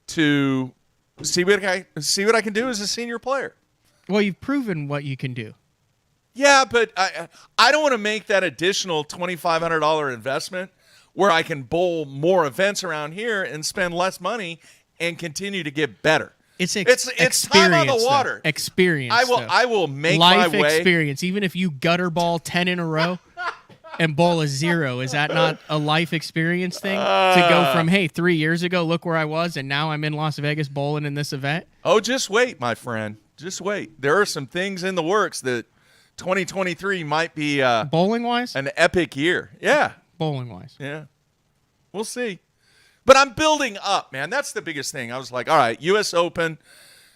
to see what I can do as a senior player. Well, you've proven what you can do. Yeah, but I don't want to make that additional $2,500 investment where I can bowl more events around here and spend less money and continue to get better. It's time on the water. Though. Experience. I will make life my way. Experience. Even if you gutter ball 10 in a row and bowl a 0, is that not a life experience thing? To go from 3 years ago, look where I was, and now I'm in Las Vegas bowling in this event. Oh, just wait, my friend. Just wait. There are some things in the works that 2023 might be bowling wise an epic year. Yeah. Bowling wise. Yeah. We'll see. But I'm building up, man. That's the biggest thing. I was like, all right, US Open,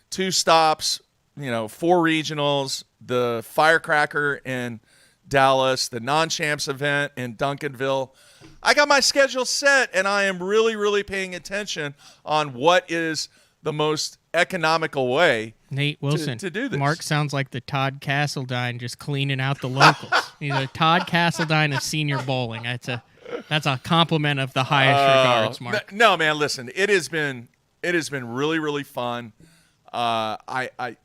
2 stops, 4 regionals, the Firecracker in Dallas, the non-champs event in Duncanville. I got my schedule set, and I am really, really paying attention on what is the most economical way Nate Wilson to do this. Mark sounds like the Todd Castledine just cleaning out the locals. He's a Todd Castledine of senior bowling. That's a compliment of the highest regards, Mark. No, man, listen, it has been really, really fun. I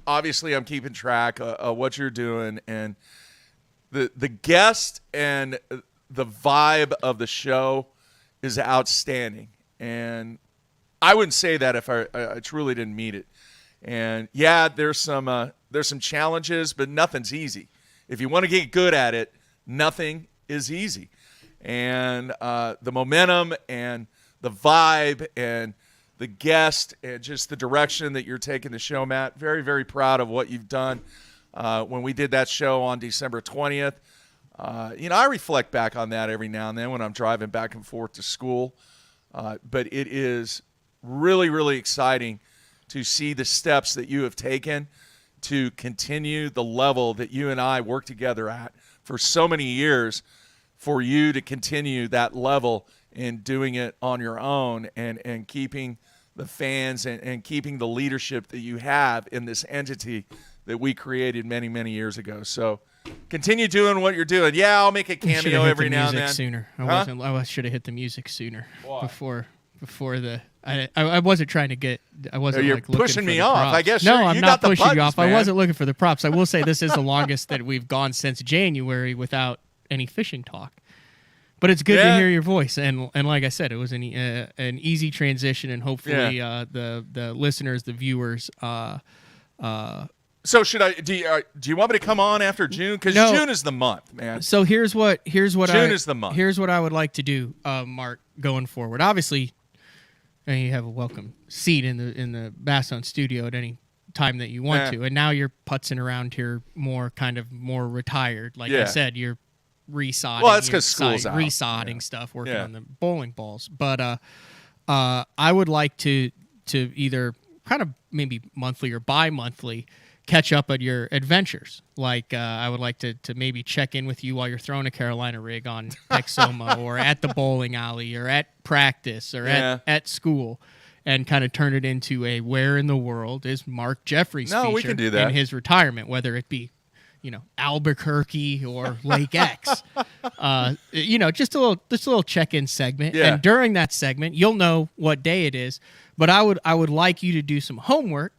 obviously I'm keeping track of what you're doing, and the guest and the vibe of the show is outstanding. And I wouldn't say that if I truly didn't meet it. And yeah, there's some challenges, but nothing's easy. If you want to get good at it, nothing is easy. And the momentum and the vibe and the guest and just the direction that you're taking the show, Matt, very, very proud of what you've done. When we did that show on December 20th, I reflect back on that every now and then when I'm driving back and forth to school. But it is really, really exciting to see the steps that you have taken to continue the level that you and I worked together at for so many years, for you to continue that level in doing it on your own and keeping the fans and keeping the leadership that you have in this entity that we created many, many years ago. So continue doing what you're doing. Yeah, I'll make a cameo every now and then. Sooner. I should have hit the music sooner. Why? Before the I wasn't trying to get. I wasn't. You're like looking pushing for me the off. props. I guess. No, I'm not pushing you off. Man. I wasn't looking for the props. I will say this is the longest that we've gone since January without any fishing talk. But it's good to hear your voice, and like I said, it was an easy transition, and hopefully the listeners, the viewers. So should I? Do you want me to come on after June? Because June is the month, man. So here's what June is the month. Here's what I would like to do, Mark, going forward. Obviously, you have a welcome seat in the Bass Hunt studio at any time that you want to, and now you're putzing around here more retired. Like I said, you're resodding. Well, that's because school's out. Resodding stuff, working on the bowling balls. But I would like to either kind of maybe monthly or bi-monthly catch up at your adventures. Like I would like to maybe check in with you while you're throwing a Carolina rig on Texoma or at the bowling alley or at practice or at school, and kind of turn it into a where in the world is Mark Jeffries feature we can do that. in his retirement, whether it be Albuquerque or Lake X. Just a little check-in segment. Yeah. And during that segment, you'll know what day it is. But I would like you to do some homework,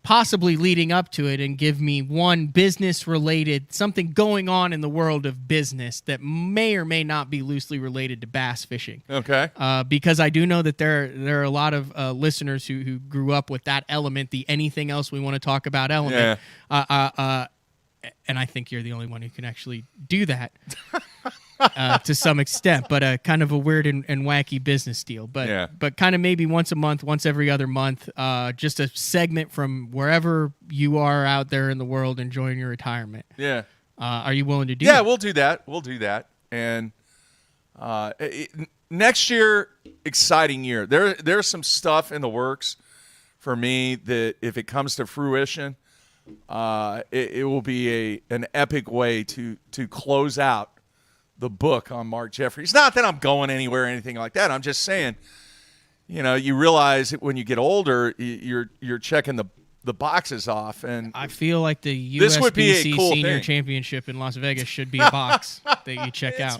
possibly leading up to it, and give me one business-related, something going on in the world of business that may or may not be loosely related to bass fishing. Okay. Because I do know that there are a lot of listeners who grew up with that element, the anything else we want to talk about element. Yeah. And I think you're the only one who can actually do that to some extent, but kind of a weird and wacky business deal. But kind of maybe once a month, once every other month, just a segment from wherever you are out there in the world enjoying your retirement. Yeah. Are you willing to do that? that? Yeah, we'll do that. We'll do that. And next year, exciting year. There's some stuff in the works for me that if it comes to fruition, it will be an epic way to close out the book on Mark Jeffries. Not that I'm going anywhere or anything like that. I'm just saying, you realize that when you get older, you're checking the boxes off. And I feel like the this would be USBC a cool Senior thing. Championship in Las Vegas should be a box that you check out.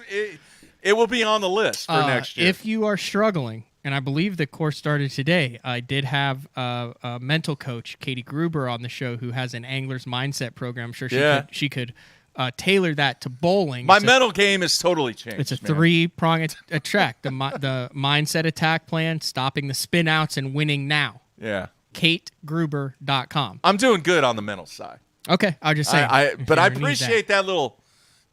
It will be on the list for next year. If you are struggling, and I believe the course started today, I did have a mental coach, Katie Gruber, on the show, who has an angler's mindset program. I'm sure she could tailor that to bowling. My mental game has totally changed. It's a three-pronged attack. The mindset attack plan, stopping the spin-outs and winning now. Yeah. KateGruber.com. I'm doing good on the mental side. Okay, I'll just say. But I appreciate that little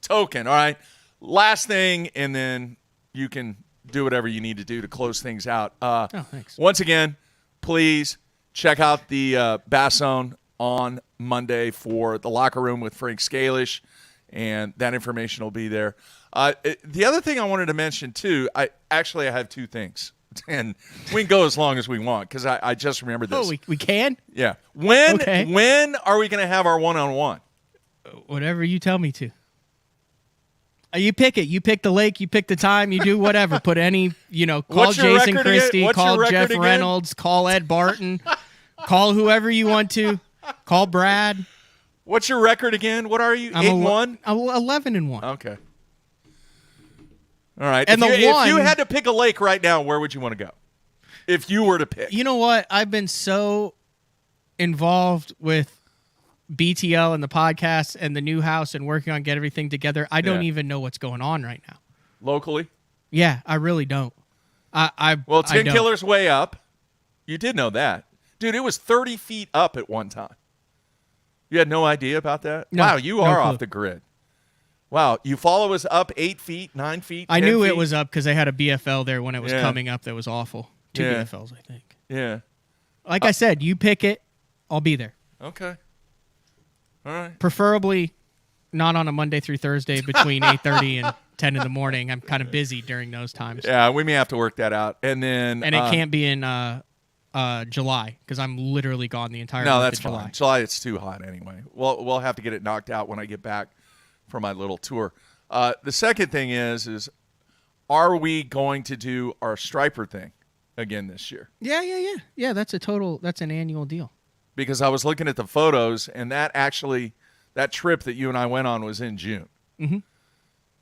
token. All right. Last thing, and then you can do whatever you need to do to close things out. Thanks. Once again, please check out the Bass Zone on Monday for the locker room with Frank Scalish, and that information will be there. The other thing I wanted to mention too, I have two things. And we can go as long as we want because I just remember this. Oh, we can? Yeah. When are we going to have our one-on-one? Whatever you tell me to. You pick it. You pick the lake. You pick the time. You do whatever. Put any, call Jason Christie, call Jeff Reynolds, call Ed Barton, call whoever you want to, call Brad. What's your record again? What are you? 8-1? I'm 11-1. Okay. All right. And if you had to pick a lake right now, where would you want to go? If you were to pick. You know what? I've been so involved with BTL and the podcast and the new house and working on get everything together. I don't even know what's going on right now. Locally? Yeah, I really don't. Well, 10 Killer's way up. You did know that. Dude, it was 30 feet up at one time. You had no idea about that? No, wow, you are off the grid. Wow, you follow us up 8 feet, 9 feet, 10 I knew feet? it was up because they had a BFL there when it was coming up that was awful. 2 BFLs, I think. Yeah. Like I said, you pick it, I'll be there. Okay. All right. Preferably not on a Monday through Thursday between 8:30 and 10 in the morning. I'm kind of busy during those times. Yeah, we may have to work that out. And then it can't be in July because I'm literally gone the entire No, month that's of July. fine. July, it's too hot anyway. We'll have to get it knocked out when I get back for my little tour. The second thing is are we going to do our striper thing again this year? Yeah, that's an annual deal. Because I was looking at the photos, and that trip that you and I went on was in June. Mm-hmm.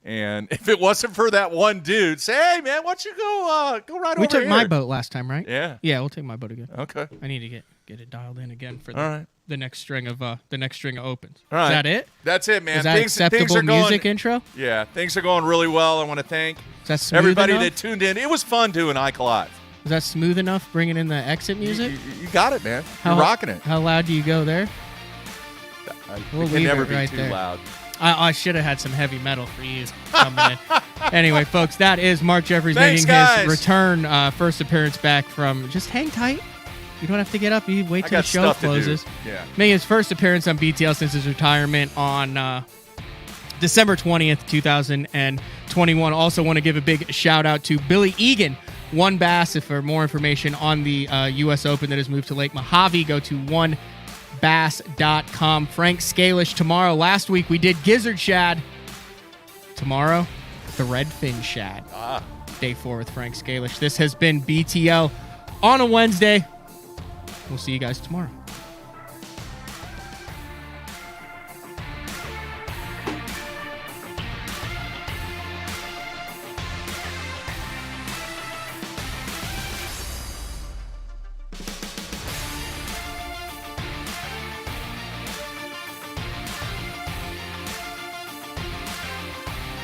And if it wasn't for that one dude, say, hey, man, why don't you go ride over here? We took my boat last time, right? Yeah. Yeah, we'll take my boat again. Okay. I need to get it dialed in again for All right. the next string of opens. All right. Is that it? That's it, man. Is that acceptable music intro? Yeah, things are going really well. I want to thank everybody that tuned in. It was fun doing Ike Live. Is that smooth enough, bringing in the exit music? You got it, man. You're rocking it. How loud do you go there? It can never be too loud. I should have had some heavy metal for you coming in. Anyway, folks, that is Mark Jeffries Thanks, making guys. his return, first appearance back from. Just hang tight. You don't have to get up. You wait till the show closes. Yeah. Making his first appearance on BTL since his retirement on December 20th, 2021. Also want to give a big shout out to Billy Egan. One Bass. If for more information on the U.S. Open that has moved to Lake Mohave, go to onebass.com. Frank Scalish tomorrow. Last week we did gizzard shad. Tomorrow, the redfin shad. Day 4 with Frank Scalish. This has been BTL on a Wednesday. We'll see you guys tomorrow.